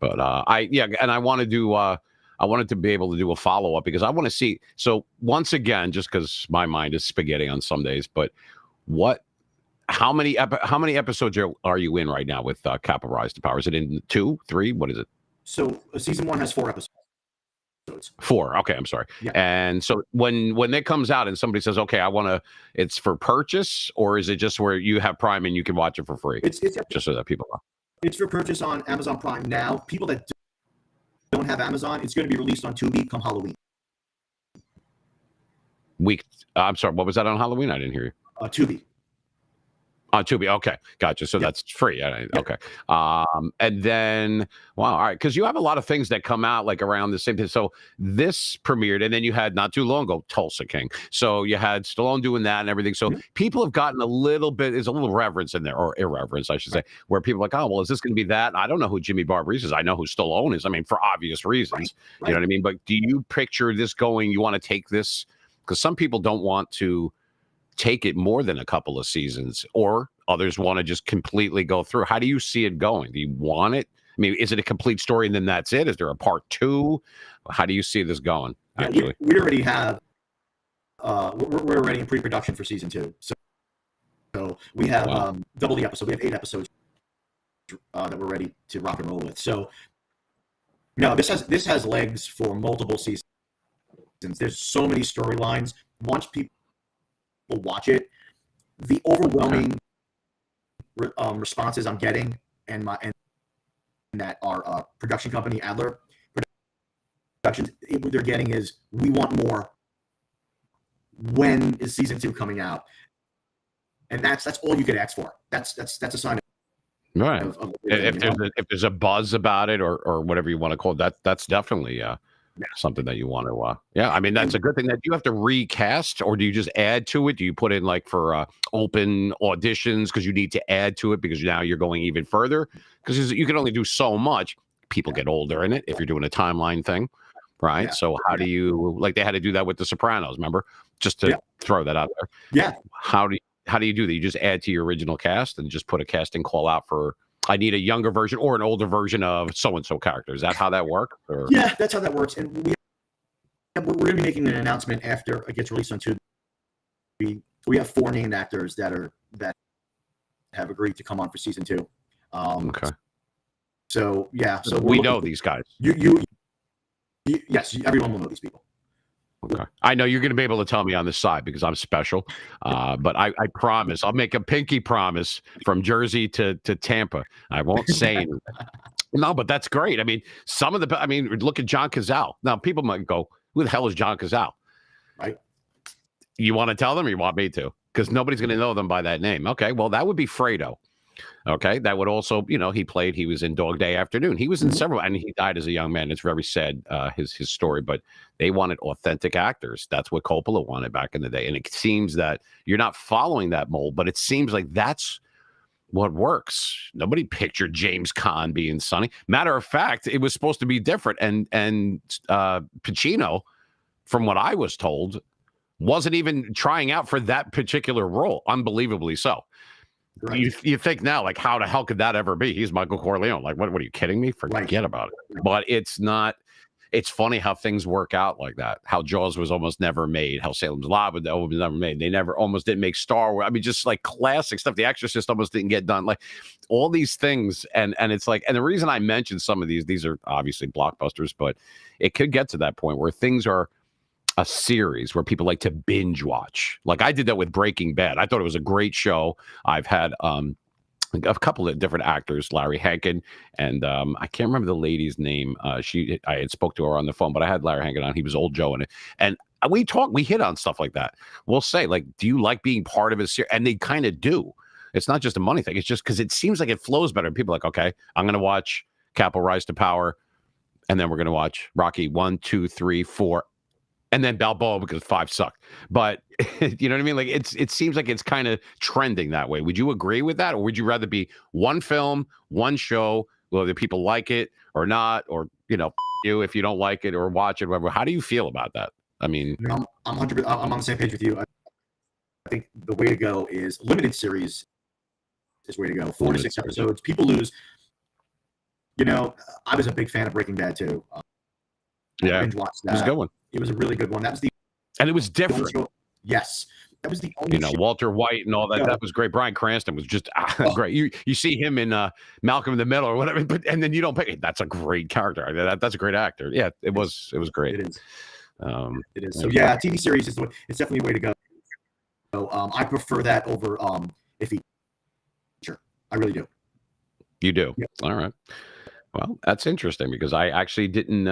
But and I want to do. I wanted to be able to do a follow-up because I want to see. So once again, just because my mind is spaghetti on some days, but how many episodes are you in right now with Capo Rise to Power? Is it in 2, 3? What is it? So season 1 has 4 episodes. 4. Okay, I'm sorry. Yeah. And so when it comes out and somebody says, okay, it's for purchase, or is it just where you have Prime and you can watch it for free? It's just so that people know. It's for purchase on Amazon Prime now. People that don't have Amazon, it's going to be released on Tubi come Halloween. I'm sorry, what was that on Halloween? I didn't hear you. Tubi. On Tubi, okay, gotcha. So that's free. Okay. And then, wow, all right, because you have a lot of things that come out like around the same time. So this premiered, and then you had not too long ago Tulsa King. So you had Stallone doing that and everything. So people have gotten there's a little reverence in there, or irreverence, I should say, where people are like, oh, well, is this going to be that? I don't know who Jimmy Barbarise is. I know who Stallone is. I mean, for obvious reasons. You know what I mean? But do you picture this going? You want to take this? Because some people don't want to take it more than a couple of seasons, or others want to just completely go through. How do you see it going? Do you want it? I mean, is it a complete story and then that's it? Is there a part 2? How do you see this going? Actually, we already have. We're already in pre-production for season 2, so we have double the episode. We have 8 episodes that we're ready to rock and roll with. So, no, this has legs for multiple seasons. There's so many storylines. Once people watch it, the overwhelming responses I'm getting and that our production company Adler Productions, what they're getting is, we want more. When is season 2 coming out? And that's all you could ask for. That's a sign. Right. If there's a buzz about it, or whatever you want to call it, that's definitely something that you want to. I mean, that's a good thing. That you have to recast, or do you just add to it? Do you put in like for open auditions because you need to add to it because now you're going even further? Because you can only do so much. People get older in it if you're doing a timeline thing, right? Yeah. So how do you, like they had to do that with The Sopranos? Remember, just to throw that out there. Yeah. How do you do that? You just add to your original cast and just put a casting call out for, I need a younger version or an older version of so-and-so character. Is that how that works? Or? Yeah, that's how that works. And we're going to be making an announcement after it gets released on Tubi. We have 4 named actors that have agreed to come on for season 2. Okay. So yeah, so we know these guys. Yes, everyone will know these people. Okay. I know you're going to be able to tell me on the side because I'm special, but I promise I'll make a pinky promise from Jersey to Tampa. I won't say anything. No, but that's great. I mean, look at John Cazale. Now, people might go, who the hell is John Cazale? Right. You want to tell them or you want me to? Because nobody's going to know them by that name. Okay, well, that would be Fredo. Okay, that would also, he was in Dog Day Afternoon. He was in several, and he died as a young man. It's very sad, his story, but they wanted authentic actors. That's what Coppola wanted back in the day. And it seems that you're not following that mold, but it seems like that's what works. Nobody pictured James Caan being Sonny. Matter of fact, it was supposed to be different. And Pacino, from what I was told, wasn't even trying out for that particular role. Unbelievably so. Right. You think now, like, how the hell could that ever be? He's Michael Corleone. Like, what are you kidding me? Forget about it. But it's not. it's funny how things work out like that. How Jaws was almost never made. How Salem's Lot was never made. They never almost didn't make Star Wars. I mean, just like classic stuff. The Exorcist almost didn't get done. Like all these things, and it's like, and the reason I mentioned some of these are obviously blockbusters, but it could get to that point where things are a series where people like to binge watch. Like I did that with Breaking Bad. I thought it was a great show. I've had a couple of different actors, Larry Hankin, and I can't remember the lady's name. I had spoke to her on the phone, but I had Larry Hankin on. He was Old Joe in it, and we hit on stuff like that. We'll say, like, do you like being part of a series? And they kind of do. It's not just a money thing. It's just because it seems like it flows better. And people are like, okay, I'm going to watch Capo Rise to Power, and then we're going to watch Rocky 1, 2, 3, 4. And then Balboa because 5 sucked. But you know what I mean? Like it seems like it's kind of trending that way. Would you agree with that? Or would you rather be one film, one show, whether people like it or not, or, you know, you if you don't like it or watch it, whatever. How do you feel about that? I mean, I'm 100%, I'm on the same page with you. I think the way to go is limited series is the way to go. 4 to 6 episodes. People lose. You know, I was a big fan of Breaking Bad too. Yeah, binge watched that. It was a good one. It was a really good one. That was and it was different. Yes, that was the only. You know, Walter White and all that. That was great. Bryan Cranston was just great. You see him in Malcolm in the Middle or whatever, and then you don't pick. That's a great character. That's a great actor. Yeah, it was great. It is. It is. So yeah, TV series is the way. It's definitely a way to go. So I prefer that over a feature. I really do. You do. Yep. All right. Well, that's interesting because I actually didn't.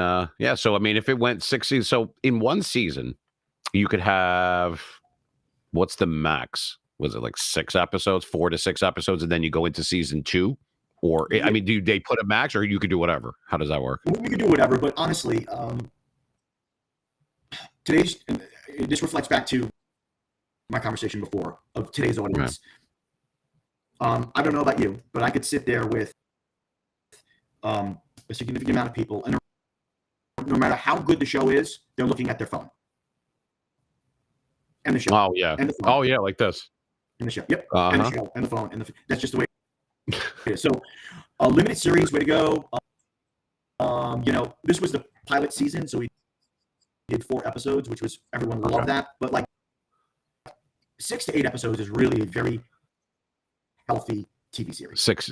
So I mean, if it went 6 seasons, so in one season, you could have what's the max? Was it like 6 episodes, 4 to 6 episodes, and then you go into season 2? Or I mean, do they put a max, or you could do whatever? How does that work? We could do whatever, but honestly, this reflects back to my conversation before of today's audience. Right. I don't know about you, but I could sit there with a significant amount of people, and no matter how good the show is, they're looking at their phone. And the show. Oh yeah. And the phone. Oh yeah, like this. And the show. Yep. And the show and the phone and that's just the way it is. So a limited series, way to go. You know, this was the pilot season, so we did 4 episodes, which was everyone loved that. But like 6 to 8 episodes is really a very healthy TV series. 6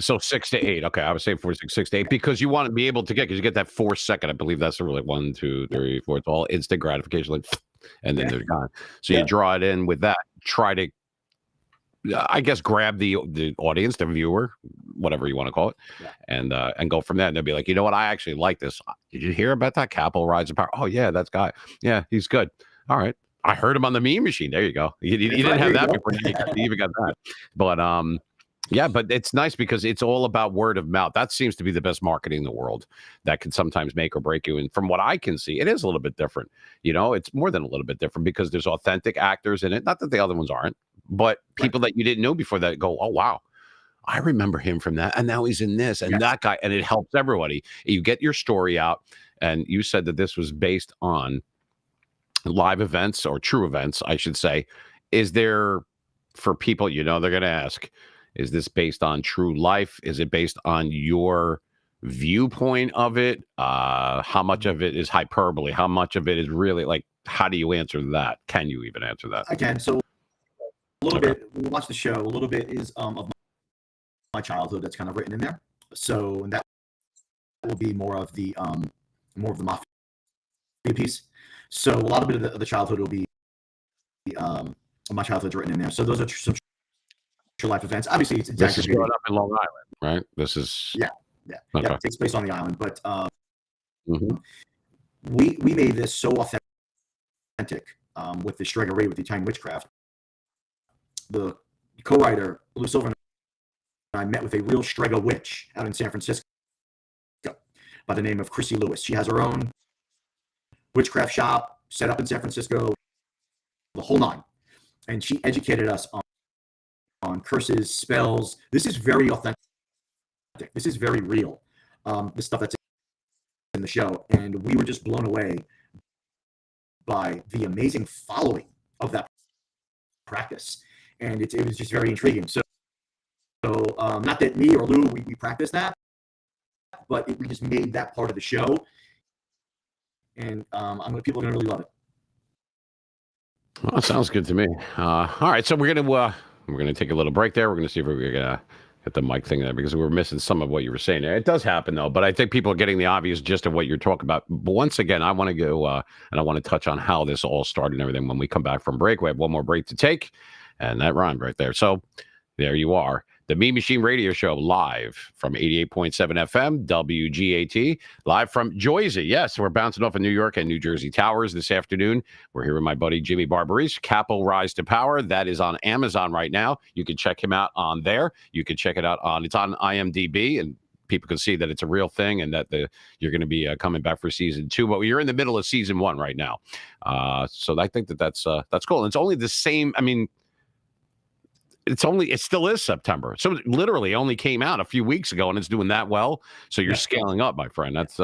to 8. Okay, I was saying 4 to 6 to 8 because you want to be able to because you get that 4 second. I believe that's really 1, 2, 3, 4. It's all instant gratification, like, and then they're gone. So you draw it in with that. Try to, I guess, grab the audience, the viewer, whatever you want to call it, and go from there. And they'll be like, you know what, I actually like this. Did you hear about that Capo Rise of Power? Oh yeah, that's guy. Yeah, he's good. All right, I heard him on the Meme Machine. There you go. You didn't have that before. You even got that, but yeah, but it's nice because it's all about word of mouth. That seems to be the best marketing in the world. That can sometimes make or break you. And from what I can see, it is a little bit different. You know, it's more than a little bit different because there's authentic actors in it. Not that the other ones aren't, but people that you didn't know before that go, oh, wow, I remember him from that. And now he's in this and that guy. And it helps everybody. You get your story out. And you said that this was based on live events or true events, I should say. Is there, for people, you know, they're going to ask, is this based on true life? Is it based on your viewpoint of it? How much of it is hyperbole? How much of it is really like, how do you answer that? Can you even answer that? I can. So a little bit, we'll watch the show. A little bit is of my childhood that's kind of written in there. So that will be more of the mafia piece. So a lot of it of the childhood will be my childhood's written in there. So those are some true life events. Obviously, it's this is growing up in Long Island, right? This is yeah. Okay. Yeah, it takes place on the island, but we made this so authentic with the Strega Ray with the Italian witchcraft. The co-writer Lou Silver and I met with a real Strega witch out in San Francisco by the name of Chrissy Lewis. She has her own witchcraft shop set up in San Francisco, the whole 9, and she educated us on curses, spells. This is very authentic. This is very real. The stuff that's in the show, and we were just blown away by the amazing following of that practice, and it was just very intriguing. So not that me or Lou we practiced that, but we just made that part of the show and people are gonna really love it. Well, sounds good to me. All right, so we're gonna take a little break there. We're gonna see if we're gonna get the mic thing there because we were missing some of what you were saying. It does happen though, but I think people are getting the obvious gist of what you're talking about. But once again, I want to go and I want to touch on how this all started and everything when we come back from break. We have one more break to take, and that rhymed right there. So there you are. The Mean Machine Radio Show live from 88.7 FM, WGAT, live from Jersey. Yes, we're bouncing off of New York and New Jersey Towers this afternoon. We're here with my buddy Jimmy Barbarise, Capo Rise to Power. That is on Amazon right now. You can check him out on there. You can check it out it's on IMDb, and people can see that it's a real thing and that you're going to be coming back for season 2. But you're in the middle of season 1 right now. So I think that's cool. And it's only the same, I mean, it still is September. So it literally only came out a few weeks ago and it's doing that well. So you're scaling up, my friend. That's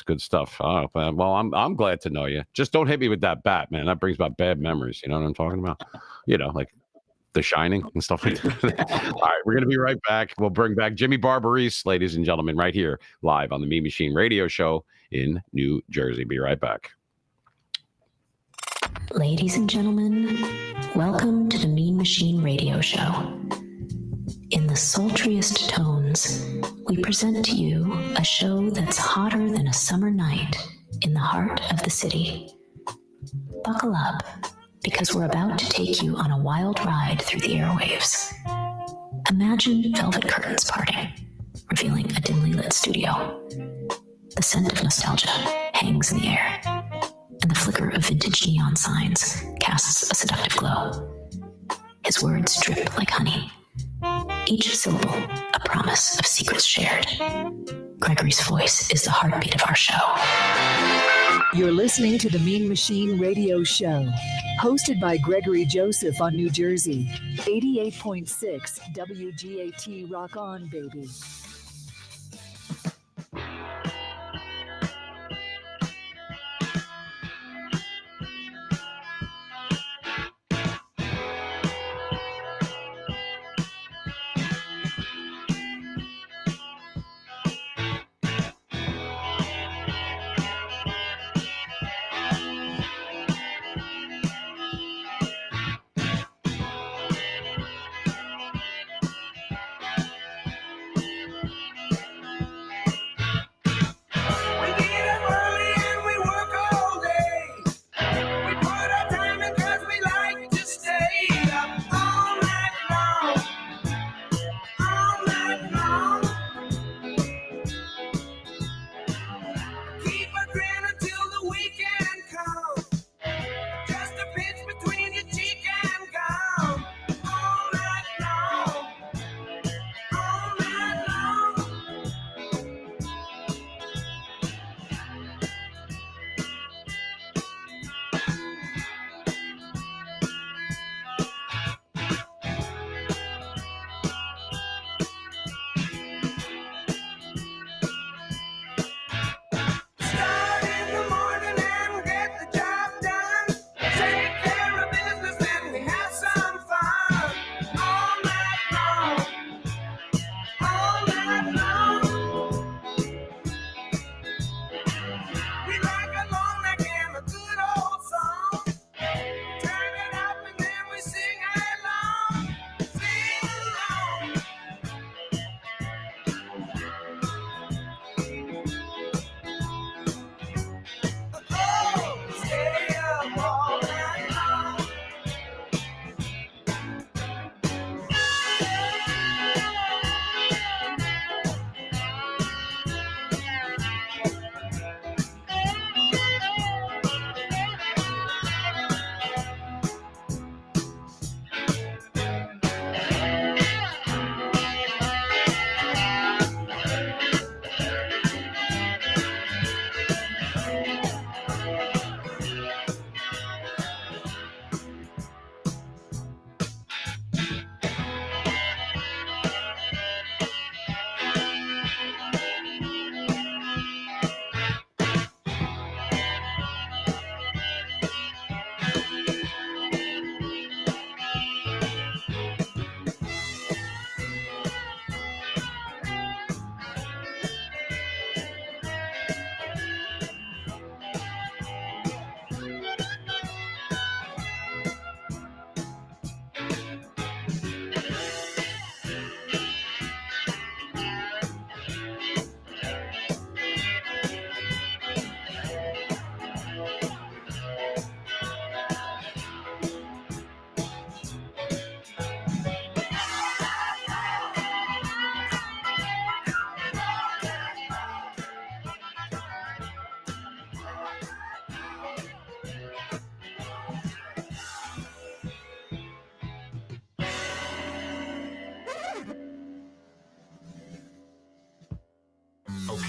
good stuff. Oh, well, I'm glad to know you. Just don't hit me with that bat, man. That brings back bad memories. You know what I'm talking about? You know, like The Shining and stuff like that. All right, we're going to be right back. We'll bring back Jimmy Barbarise, ladies and gentlemen, right here live on the Mean Machine Radio Show in New Jersey. Be right back. Ladies and gentlemen, welcome to the Mean Machine Radio Show. In the sultriest tones, we present to you a show that's hotter than a summer night in the heart of the city. Buckle up, because we're about to take you on a wild ride through the airwaves. Imagine velvet curtains parting, revealing a dimly lit studio. The scent of nostalgia hangs in the air, and the flicker of vintage neon signs casts a seductive glow. His words drip like honey, each syllable a promise of secrets shared. Gregory's voice is the heartbeat of our show. You're listening to the Mean Machine Radio Show, hosted by Gregory Joseph on New Jersey, 88.6 WGAT. Rock on, baby.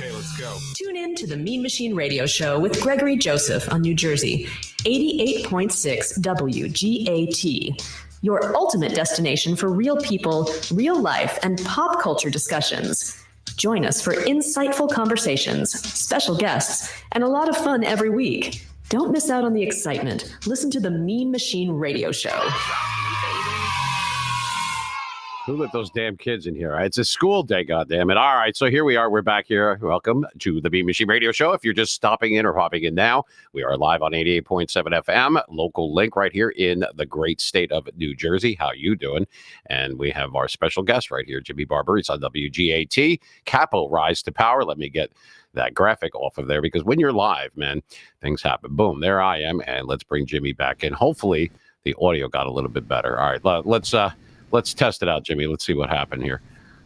Okay, let's go. Tune in to the Mean Machine Radio Show with Gregory Joseph on New Jersey, 88.6 WGAT. Your ultimate destination for real people, real life, and pop culture discussions. Join us for insightful conversations, special guests, and a lot of fun every week. Don't miss out on the excitement. Listen to the Mean Machine Radio Show. Who let those damn kids in here? It's a school day, goddammit. All right, so here we are. We're back here. Welcome to the Mean Machine Radio Show. If you're just stopping in or hopping in now, we are live on 88.7 FM, local link right here in the great state of New Jersey. How you doing? And we have our special guest right here, Jimmy Barbarise on WGAT. Capo, rise to power. Let me get that graphic off of there, because when you're live, man, things happen. Boom, there I am. And let's bring Jimmy back in. Hopefully the audio got a little bit better. All right, let's test it out, Jimmy. Let's see what happened here.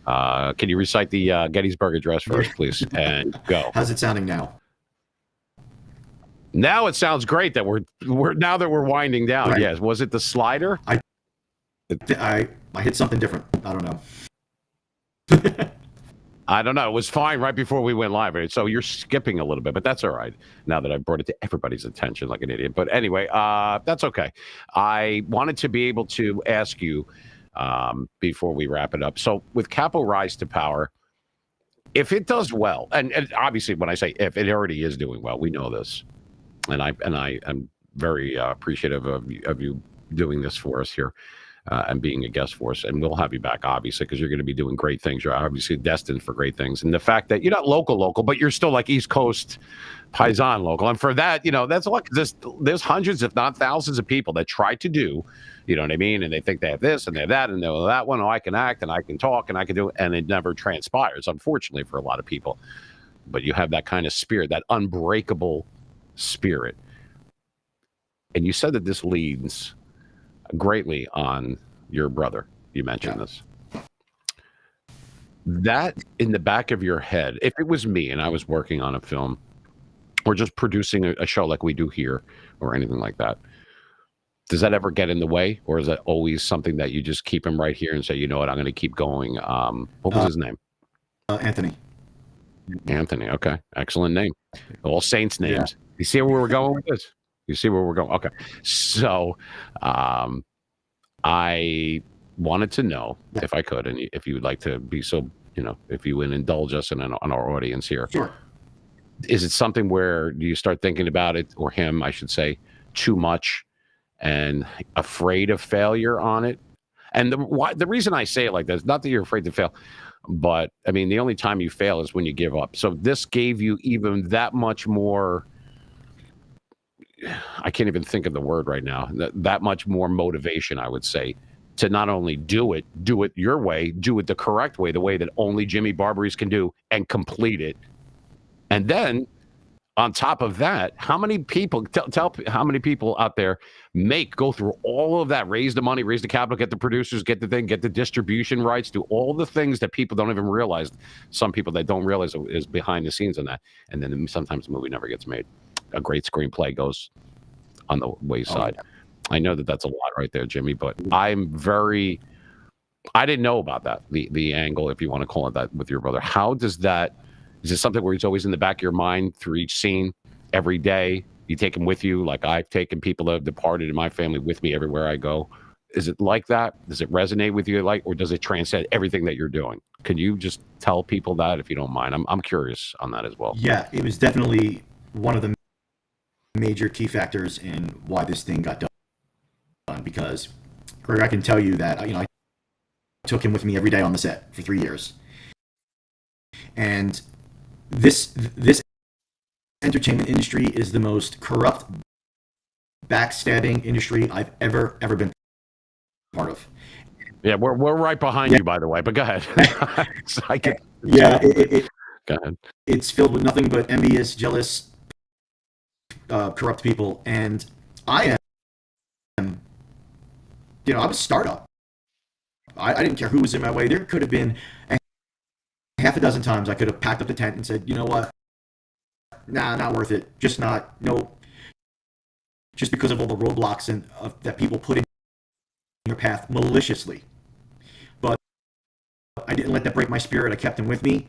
Can you recite the Gettysburg Address first, please? And go. How's it sounding now? Now it sounds great that we're now that we're winding down. Right. Yes. Was it the slider? I hit something different. I don't know. I don't know. It was fine right before we went live. So you're skipping a little bit, but that's all right. Now that I've brought it to everybody's attention like an idiot. But anyway, that's okay. I wanted to be able to ask you before we wrap it up. So with Capo Rise to Power, if it does well, and obviously when I say if, it already is doing well, we know this. And I am very appreciative of you doing this for us here. And being a guest for us, and we'll have you back, obviously, because you're going to be doing great things. You're obviously destined for great things, and the fact that you're not local, but you're still like East Coast Paisan local, and for that, that's a lot. There's hundreds, if not thousands, of people that try to do, you know what I mean, and they think they have this and they have that, and they're that one. Oh, I can act and I can talk and I can do it, and it never transpires, unfortunately, for a lot of people. But you have that kind of spirit, that unbreakable spirit, and you said that this leads greatly on your brother. You mentioned this. That in the back of your head, if it was me and I was working on a film or just producing a show like we do here or anything like that, does that ever get in the way, or is that always something that you just keep him right here and say, you know what, I'm going to keep going? What was his name? Anthony. Anthony. Okay. Excellent name. All saints names. Yeah. You see where we're going with this? You see where we're going? Okay. So I wanted to know, if I could, and if you would like to be so, if you would indulge us and on our audience here. Sure. Is it something where you start thinking about it, or him, I should say, too much and afraid of failure on it? And the reason I say it like this, not that you're afraid to fail, but I mean, the only time you fail is when you give up. So this gave you even that much more, I can't even think of the word right now, that much more motivation, I would say, to not only do it your way, do it the correct way, the way that only Jimmy Barbarise can do, and complete it. And then on top of that, how many people, tell how many people out there go through all of that, raise the money, raise the capital, get the producers, get the thing, get the distribution rights, do all the things that people don't even realize. Some people that don't realize is behind the scenes on that. And then sometimes the movie never gets made. A great screenplay goes on the wayside. Oh, yeah. I know that's a lot right there, Jimmy, but I didn't know about that, the angle, if you want to call it that, with your brother. How does that, is it something where he's always in the back of your mind through each scene, every day? You take him with you, like I've taken people that have departed in my family with me everywhere I go. Is it like that? Does it resonate with you, or does it transcend everything that you're doing? Can you just tell people that, if you don't mind? I'm curious on that as well. Yeah, it was definitely one of the major key factors in why this thing got done, because Greg, I can tell you that I took him with me every day on the set for 3 years, and this entertainment industry is the most corrupt, backstabbing industry I've ever been part of. Yeah, we're right behind you, by the way, but go ahead. Go ahead. It's filled with nothing but envious, jealous, corrupt people, and I am, I was a startup. I didn't care who was in my way. There could have been half a dozen times I could have packed up the tent and said, you know what, nah, not worth it. Just because of all the roadblocks and that people put in your path maliciously. But I didn't let that break my spirit. I kept him with me.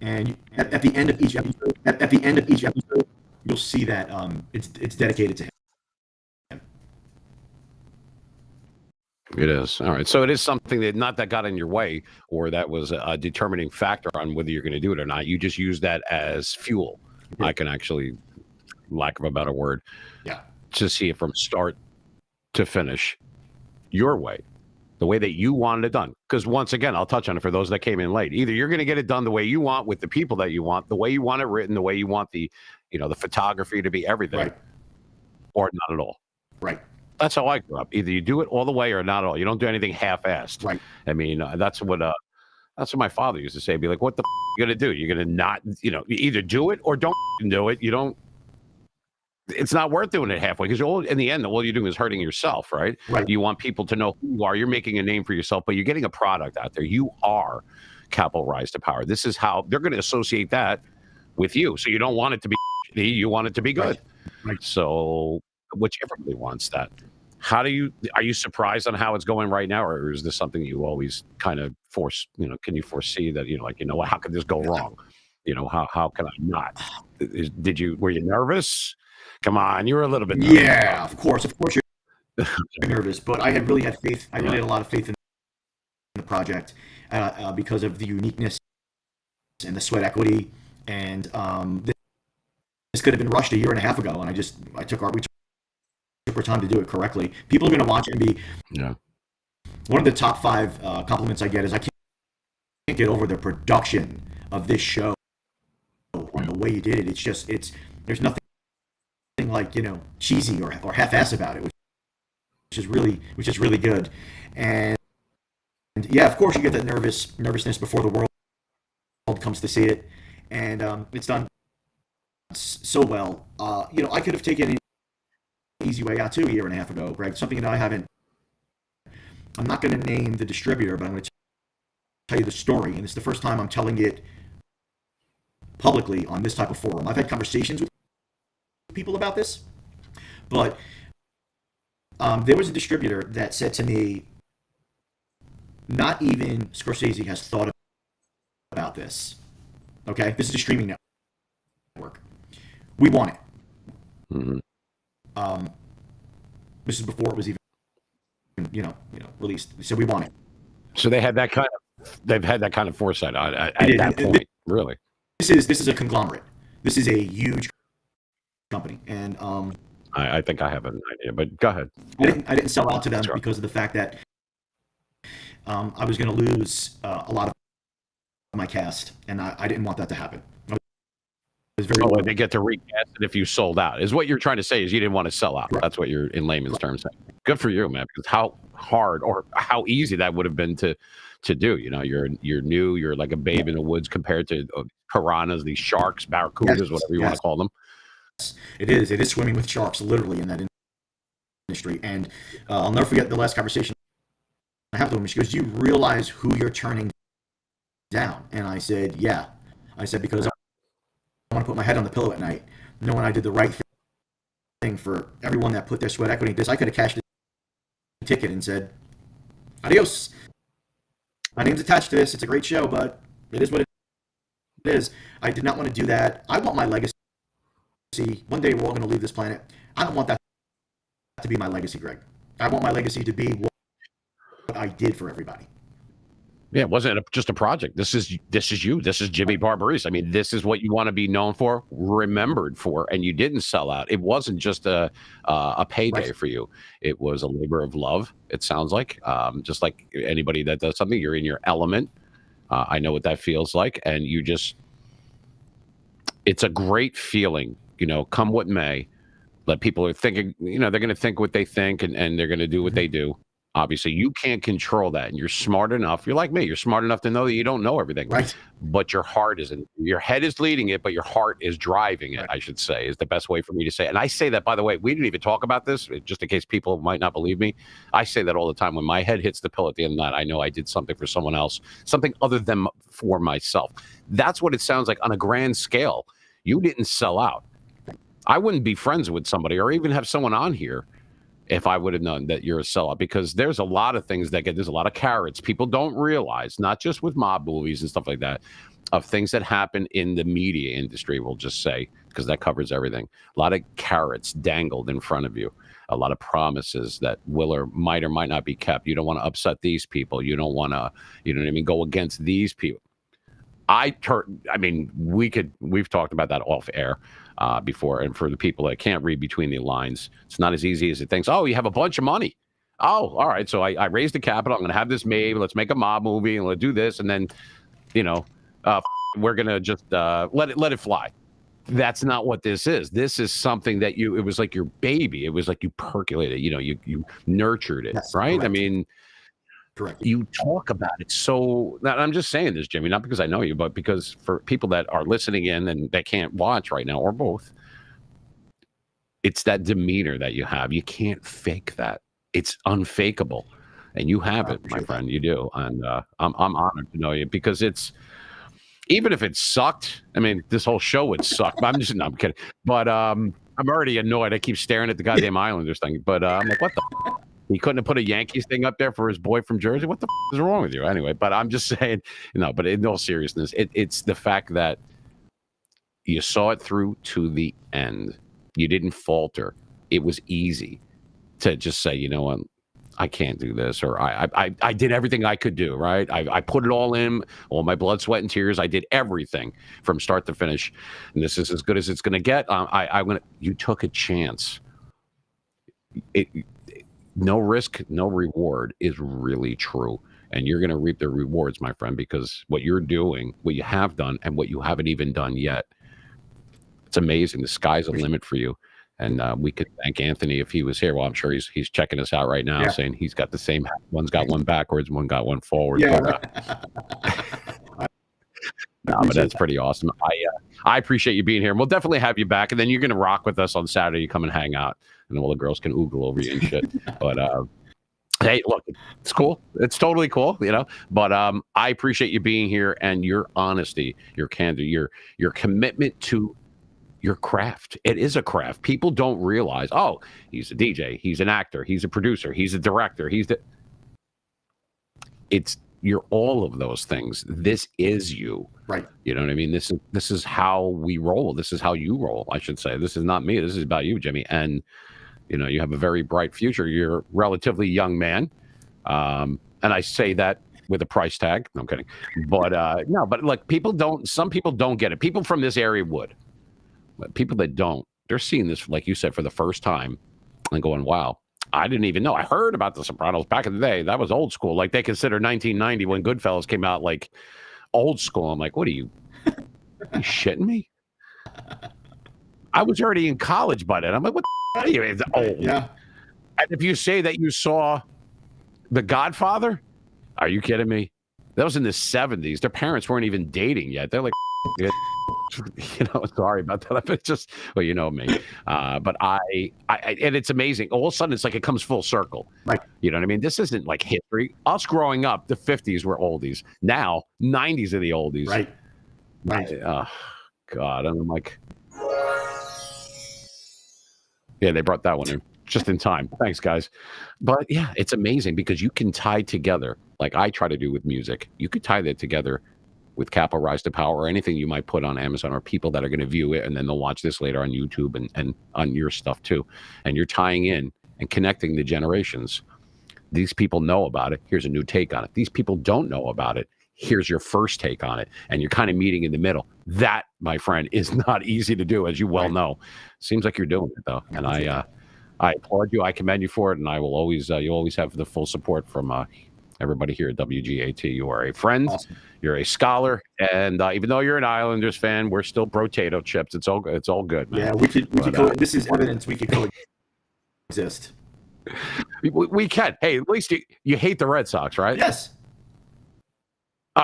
And at the end of each episode, you'll see that it's dedicated to him. It is. All right. So it is something that not that got in your way or that was a determining factor on whether you're going to do it or not. You just use that as fuel. I can actually, lack of a better word, to see it from start to finish your way, the way that you wanted it done. Because once again, I'll touch on it for those that came in late. Either you're going to get it done the way you want with the people that you want, the way you want it written, the way you want the photography to be everything, or not at all. Right. That's how I grew up. Either you do it all the way or not at all. You don't do anything half-assed. Right. I mean, that's what my father used to say. Be like, what the you going to do? You're going to not, you either do it or don't do it. You don't. It's not worth doing it halfway because in the end, all you're doing is hurting yourself, right? Right. You want people to know who you are. You're making a name for yourself, but you're getting a product out there. You are Capo Rise to Power. This is how they're going to associate that with you. So you don't want it to be you want it to be good. Right. So which everybody wants that. Are you surprised on how it's going right now, or is this something you always kind of force? Can you foresee that? How could this go wrong? How can I not? Were you nervous? Come on, you were a little bit nervous. Yeah, of course you're nervous, but I really had faith. I really had a lot of faith in the project because of the uniqueness and the sweat equity, and this could have been rushed a year and a half ago, and we took our time to do it correctly. People are going to watch it and be one of the top 5 compliments I get is I can't get over the production of this show and the way you did it. There's nothing like cheesy or half-ass about it, which is really good. And yeah, of course you get that nervousness before the world comes to see it, and it's done so well. I could have taken an easy way out too a year and a half ago, Greg. Something I'm not going to name the distributor, but I'm going to tell you the story, and it's the first time I'm telling it publicly on this type of forum. I've had conversations with people about this, but there was a distributor that said to me, not even Scorsese has thought about this. Okay, this is a streaming network. We want it. Mm-hmm. This is before it was even released. So we want it. So they've had that kind of foresight at that point. Really, this is a conglomerate. This is a huge company, and I think I have an idea, but go ahead. I didn't sell out to them because of the fact that I was going to lose a lot of my cast, and I didn't want that to happen. They get to recast it if you sold out. Is what you're trying to say is you didn't want to sell out. Right. That's what you're in layman's terms saying. Good for you, man, because how hard or how easy that would have been to do. You're new, you're like a babe in the woods compared to piranhas, these sharks, barracudas, whatever you want to call them. It is swimming with sharks, literally, in that industry. And I'll never forget the last conversation I had with him. She goes, "Do you realize who you're turning down?" And I said, "Yeah." I said, because I want to put my head on the pillow at night, knowing I did the right thing for everyone that put their sweat equity into this. I could have cashed the ticket and said, "Adios. My name's attached to this. It's a great show, but it is what it is." I did not want to do that. I want my legacy. One day we're all going to leave this planet. I don't want that to be my legacy, Greg. I want my legacy to be what I did for everybody. Yeah, it wasn't just a project. This is you. This is Jimmy Barbarise. I mean, this is what you want to be known for, remembered for, and you didn't sell out. It wasn't just a payday for you. It was a labor of love, it sounds like. Just like anybody that does something, you're in your element. I know what that feels like, and it's a great feeling, come what may. Let people are thinking, they're going to think what they think, and they're going to do what they do. Obviously, you can't control that, and you're smart enough. You're like me. You're smart enough to know that you don't know everything. Right. But your heart isn't. Your head is leading it, but your heart is driving it, I should say, is the best way for me to say it. And I say that, by the way, we didn't even talk about this, just in case people might not believe me. I say that all the time. When my head hits the pillow at the end of the night, I know I did something for someone else, something other than for myself. That's what it sounds like on a grand scale. You didn't sell out. I wouldn't be friends with somebody or even have someone on here if I would have known that you're a sellout, because there's a lot of things there's a lot of carrots people don't realize, not just with mob movies and stuff like that. of things that happen in the media industry, we'll just say, because that covers everything. A lot of carrots dangled in front of you. A lot of promises that will or might not be kept. You don't want to upset these people. You don't want to, you know what I mean, go against these people. We've talked about that off air before. And for the people that can't read between the lines, it's not as easy as it thinks. Oh, you have a bunch of money. Oh, all right. So I raised the capital. I'm going to have this made. Let's make a mob movie and let's do this. And then, we're going to just let it fly. That's not what this is. This is something that it was like your baby. It was like you percolated, you nurtured it, right? Correct. I mean, correct. You talk about it. So I'm just saying this, Jimmy, not because I know you, but because for people that are listening in and that can't watch right now or both, it's that demeanor that you have. You can't fake that. It's unfakeable. And you have it, my friend. You do. And I'm honored to know you because even if it sucked, I mean, this whole show would suck. I'm kidding. But I'm already annoyed. I keep staring at the goddamn Islanders thing. But I'm like, what the? He couldn't have put a Yankees thing up there for his boy from Jersey. What the is wrong with you? Anyway, but I'm just saying, but in all seriousness, it's the fact that you saw it through to the end. You didn't falter. It was easy to just say, you know what? I can't do this, or I did everything I could do, right? I put it all in, all my blood, sweat, and tears. I did everything from start to finish, and this is as good as it's going to get. You took a chance. No risk, no reward is really true, and you're going to reap the rewards, my friend, because what you're doing, what you have done, and what you haven't even done yet, it's amazing. The sky's the limit for you. And we could thank Anthony if he was here. Well, I'm sure he's checking us out right now, saying he's got the same. One's got one backwards, one got one forward. Yeah. No, but that's pretty awesome. I appreciate you being here. And we'll definitely have you back. And then you're going to rock with us on Saturday. You come and hang out, and all the girls can oogle over you and shit. But hey, look, it's cool. It's totally cool, But I appreciate you being here and your honesty, your candor, your commitment to your craft. It is a craft. People don't realize, oh, he's a DJ, he's an actor, he's a producer, he's a director, you're all of those things. This is you. Right. You know what I mean? This is how we roll. This is how you roll, I should say. This is not me. This is about you, Jimmy. And you have a very bright future. You're a relatively young man. And I say that with a price tag. No, I'm kidding. But no, but like some people don't get it. People from this area would. But people that don't, they're seeing this, like you said, for the first time and going, wow, I didn't even know. I heard about The Sopranos back in the day. That was old school. Like they consider 1990 when Goodfellas came out like old school. I'm like, what are you shitting me? I was already in college by then. I'm like, what the hell are you? It's old. Yeah. And if you say that you saw The Godfather, are you kidding me? That was in the 70s. Their parents weren't even dating yet. They're like, sorry about that. It's just, well, you know me. But I and it's amazing. All of a sudden, it's like it comes full circle. Right. You know what I mean? This isn't like history. Us growing up, the 50s were oldies. Now, 90s are the oldies. Right. Right. Oh, God. I'm like, yeah, they brought that one in just in time. Thanks, guys. But yeah, it's amazing because you can tie together, like I try to do with music. You could tie that together with Capo Rise to Power or anything you might put on Amazon or people that are going to view it and then they'll watch this later on YouTube and on your stuff too. And you're tying in and connecting the generations. These people know about it. Here's a new take on it. These people don't know about it. Here's your first take on it. And you're kind of meeting in the middle. That, my friend, is not easy to do, as you well know. Seems like you're doing it, though. And I applaud you. I commend you for it. And I will always, you'll always have the full support from everybody here at WGAT. You are a friend. Awesome. You're a scholar, and even though you're an Islanders fan, we're still potato chips. It's all good, man. Yeah, we could this is evidence we could coexist. We can. Hey, at least you hate the Red Sox, right? Yes.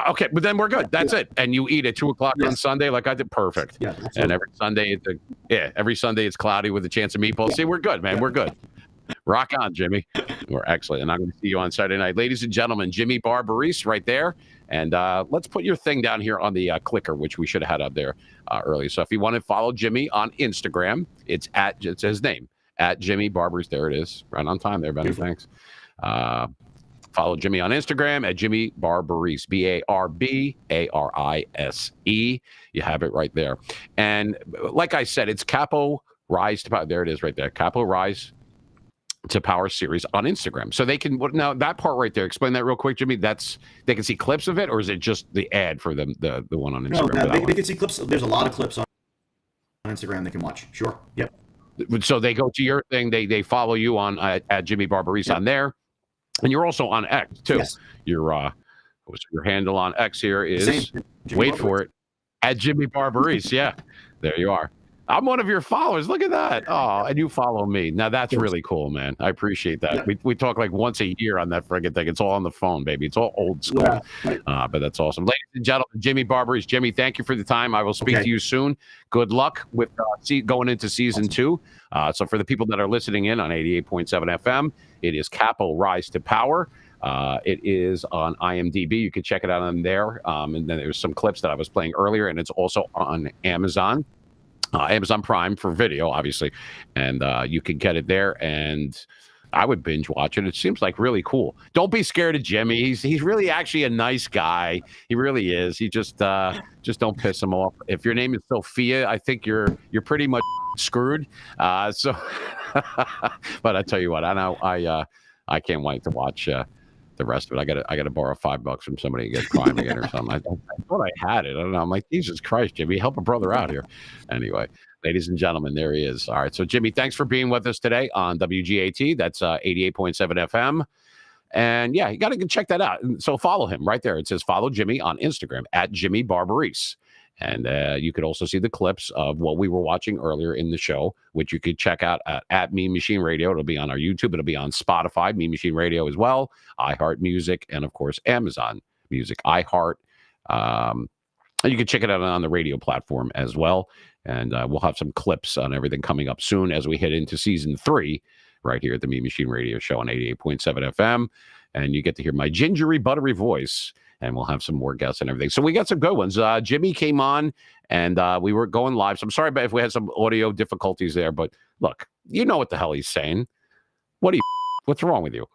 Okay, but then we're good. That's it. And you eat at 2:00 on Sunday, like I did. Perfect. Yeah. And every Sunday, it's cloudy with a chance of meatballs. See, we're good, man. We're good. Rock on, Jimmy. We're excellent. And I'm going to see you on Saturday night. Ladies and gentlemen, Jimmy Barbarise right there. And let's put your thing down here on the clicker, which we should have had up there earlier. So if you want to follow Jimmy on Instagram, it's his name, at Jimmy Barbarise. There it is. Right on time there, Benny. Thanks. Follow Jimmy on Instagram at Jimmy Barbarise, Barbarise. You have it right there. And like I said, it's Capo Rise to Power. There it is right there. Capo Rise to Power series on Instagram. So they can, now that part right there, explain that real quick, Jimmy. They can see clips of it, or is it just the ad for them, the one on Instagram? No, they can see clips. There's a lot of clips on Instagram they can watch. Sure. Yep. So they go to your thing. They follow you on at Jimmy Barbarise on there, and you're also on X too. Yes. Your handle on X here is Jimmy for it at Jimmy Barbarise. Yeah, there you are. I'm one of your followers. Look at that. Oh, and you follow me. Now that's really cool, man. I appreciate that. Yeah. We talk like once a year on that friggin' thing. It's all on the phone, baby. It's all old school. Yeah, right. But that's awesome. Ladies and gentlemen, Jimmy Barbarise. Jimmy, thank you for the time. I will speak to you soon. Good luck with going into season 2. So for the people that are listening in on 88.7 FM, it is Capo Rise to Power. It is on IMDb. You can check it out on there. And then there's some clips that I was playing earlier, and it's also on Amazon. Amazon Prime for video, obviously, and you can get it there. And I would binge watch it. It seems like really cool. Don't be scared of Jimmy. He's really actually a nice guy. He really is. He just don't piss him off. If your name is Sophia, I think you're pretty much screwed. So, but I tell you what, I know I can't wait to watch the rest of it. I got to borrow $5 from somebody to get Prime again or something. I thought I had it. I don't know. I'm like, Jesus Christ, Jimmy, help a brother out here. Anyway, ladies and gentlemen, there he is. All right. So Jimmy, thanks for being with us today on WGAT. That's 88.7 FM. And yeah, you got to check that out. So follow him right there. It says follow Jimmy on Instagram at Jimmy Barbarise. And you could also see the clips of what we were watching earlier in the show, which you could check out at Mean Machine Radio. It'll be on our YouTube. It'll be on Spotify, Mean Machine Radio as well, iHeart Music, and, of course, Amazon Music, iHeart. And you can check it out on the radio platform as well. And we'll have some clips on everything coming up soon as we head into season 3 right here at the Mean Machine Radio Show on 88.7 FM. And you get to hear my gingery, buttery voice. And we'll have some more guests and everything. So we got some good ones. Jimmy came on, and we were going live. So I'm sorry if we had some audio difficulties there. But look, you know what the hell he's saying. What's wrong with you?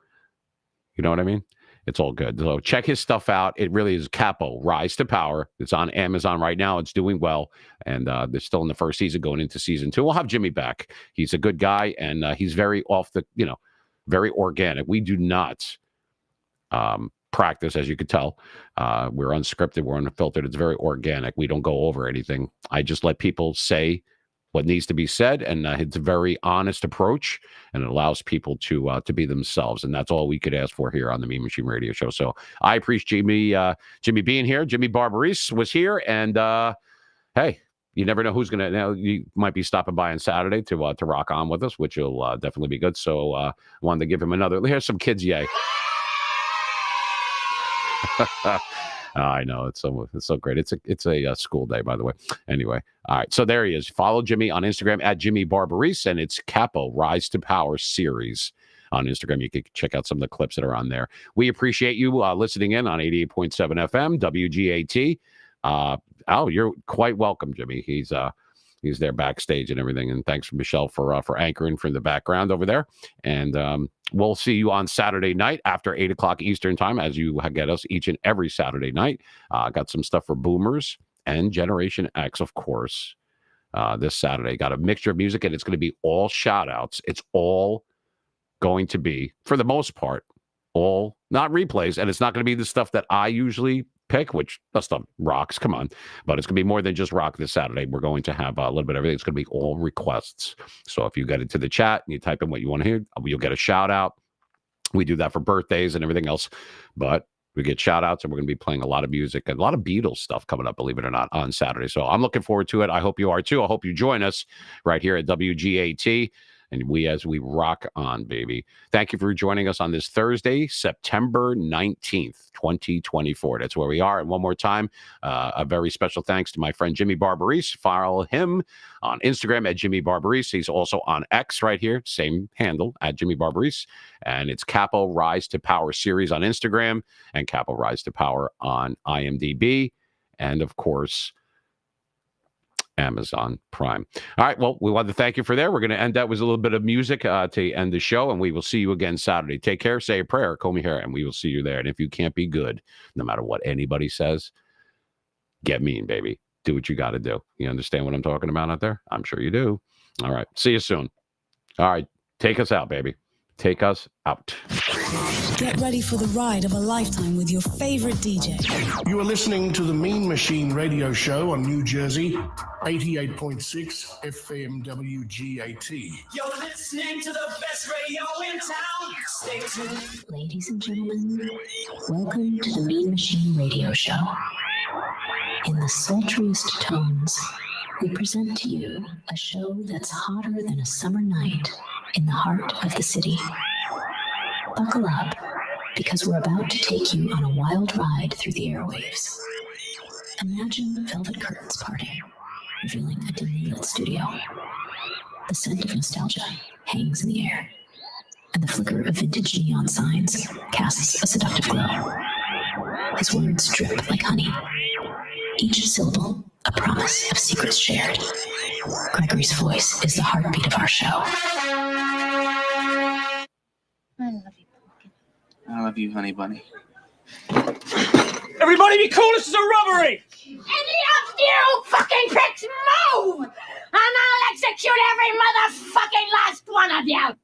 You know what I mean? It's all good. So check his stuff out. It really is Capo, Rise to Power. It's on Amazon right now. It's doing well. And they're still in the first season going into season 2. We'll have Jimmy back. He's a good guy, and he's very very organic. We do not practice, as you could tell. We're unscripted, we're unfiltered. It's very organic. We don't go over anything. I just let people say what needs to be said, and it's a very honest approach, and it allows people to be themselves, and that's all we could ask for here on the Mean Machine Radio Show. So I appreciate Jimmy being here. Jimmy Barbarise was here, and hey, you never know who's gonna. Now you might be stopping by on Saturday to rock on with us, which will definitely be good. So wanted to give him another. Here's some kids, yay. I know it's so great. It's a school day, by the way. Anyway, all right. So there he is. Follow Jimmy on Instagram at Jimmy Barbarise, and it's Capo Rise to Power series on Instagram. You can check out some of the clips that are on there. We appreciate you listening in on 88.7 FM WGAT. You're quite welcome, Jimmy. He's there backstage and everything. And thanks for Michelle for anchoring from the background over there. And we'll see you on Saturday night after 8 o'clock Eastern time, as you get us each and every Saturday night. Got some stuff for Boomers and Generation X, of course, this Saturday. Got a mixture of music, and it's going to be all shout outs. It's all going to be, for the most part, all not replays. And it's not going to be the stuff that I usually pick, which that stuff rocks. Come on. But it's going to be more than just rock this Saturday. We're going to have a little bit of everything. It's going to be all requests. So if you get into the chat and you type in what you want to hear, you'll get a shout out. We do that for birthdays and everything else. But we get shout outs, and we're going to be playing a lot of music and a lot of Beatles stuff coming up, believe it or not, on Saturday. So I'm looking forward to it. I hope you are too. I hope you join us right here at WGAT. And as we rock on, baby. Thank you for joining us on this Thursday, September 19th, 2024. That's where we are. And one more time, a very special thanks to my friend Jimmy Barbarise. Follow him on Instagram at Jimmy Barbarise. He's also on X right here, same handle at Jimmy Barbarise. And it's Capo Rise to Power series on Instagram and Capo Rise to Power on IMDb. And of course, Amazon Prime. All right. Well, we want to thank you for there. We're going to end that with a little bit of music to end the show, and we will see you again Saturday. Take care, say a prayer, comb your hair, and we will see you there. And if you can't be good, no matter what anybody says, get mean, baby. Do what you got to do. You understand what I'm talking about out there? I'm sure you do. All right. See you soon. All right. Take us out, baby. Take us out. Get ready for the ride of a lifetime with your favorite DJ. You are listening to the Mean Machine Radio Show on New Jersey, 88.6 FM WGAT. You're listening to the best radio in town. Stay tuned. Ladies and gentlemen, welcome to the Mean Machine Radio Show. In the sultriest tones, we present to you a show that's hotter than a summer night in the heart of the city. Buckle up, because we're about to take you on a wild ride through the airwaves. Imagine velvet curtains parting, revealing a dimly lit studio. The scent of nostalgia hangs in the air, and the flicker of vintage neon signs casts a seductive glow. His words drip like honey, each syllable a promise of secrets shared. Gregory's voice is the heartbeat of our show. I love you, Pumpkin. I love you, honey bunny. Everybody be cool, this is a robbery! Any of you fucking pricks move! And I'll execute every motherfucking last one of you!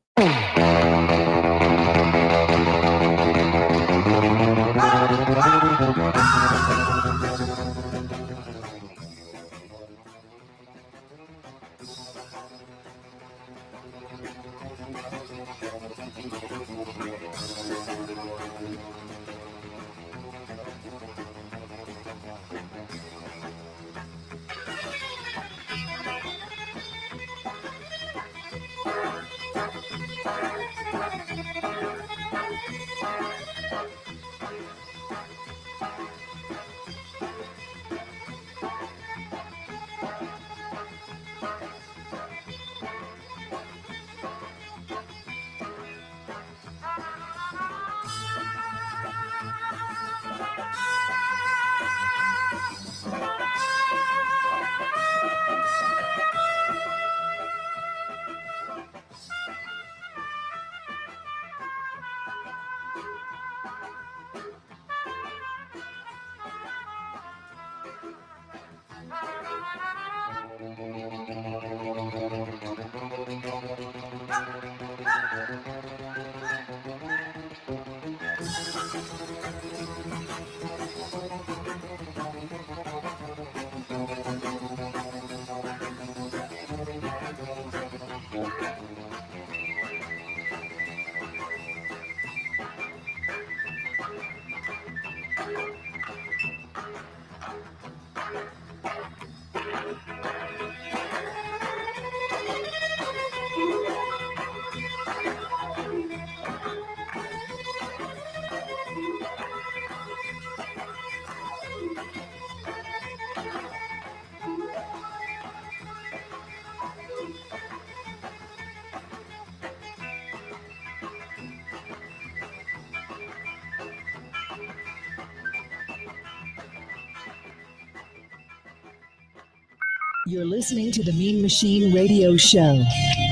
You're listening to the Mean Machine Radio Show,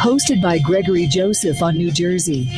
hosted by Gregory Joseph on New Jersey.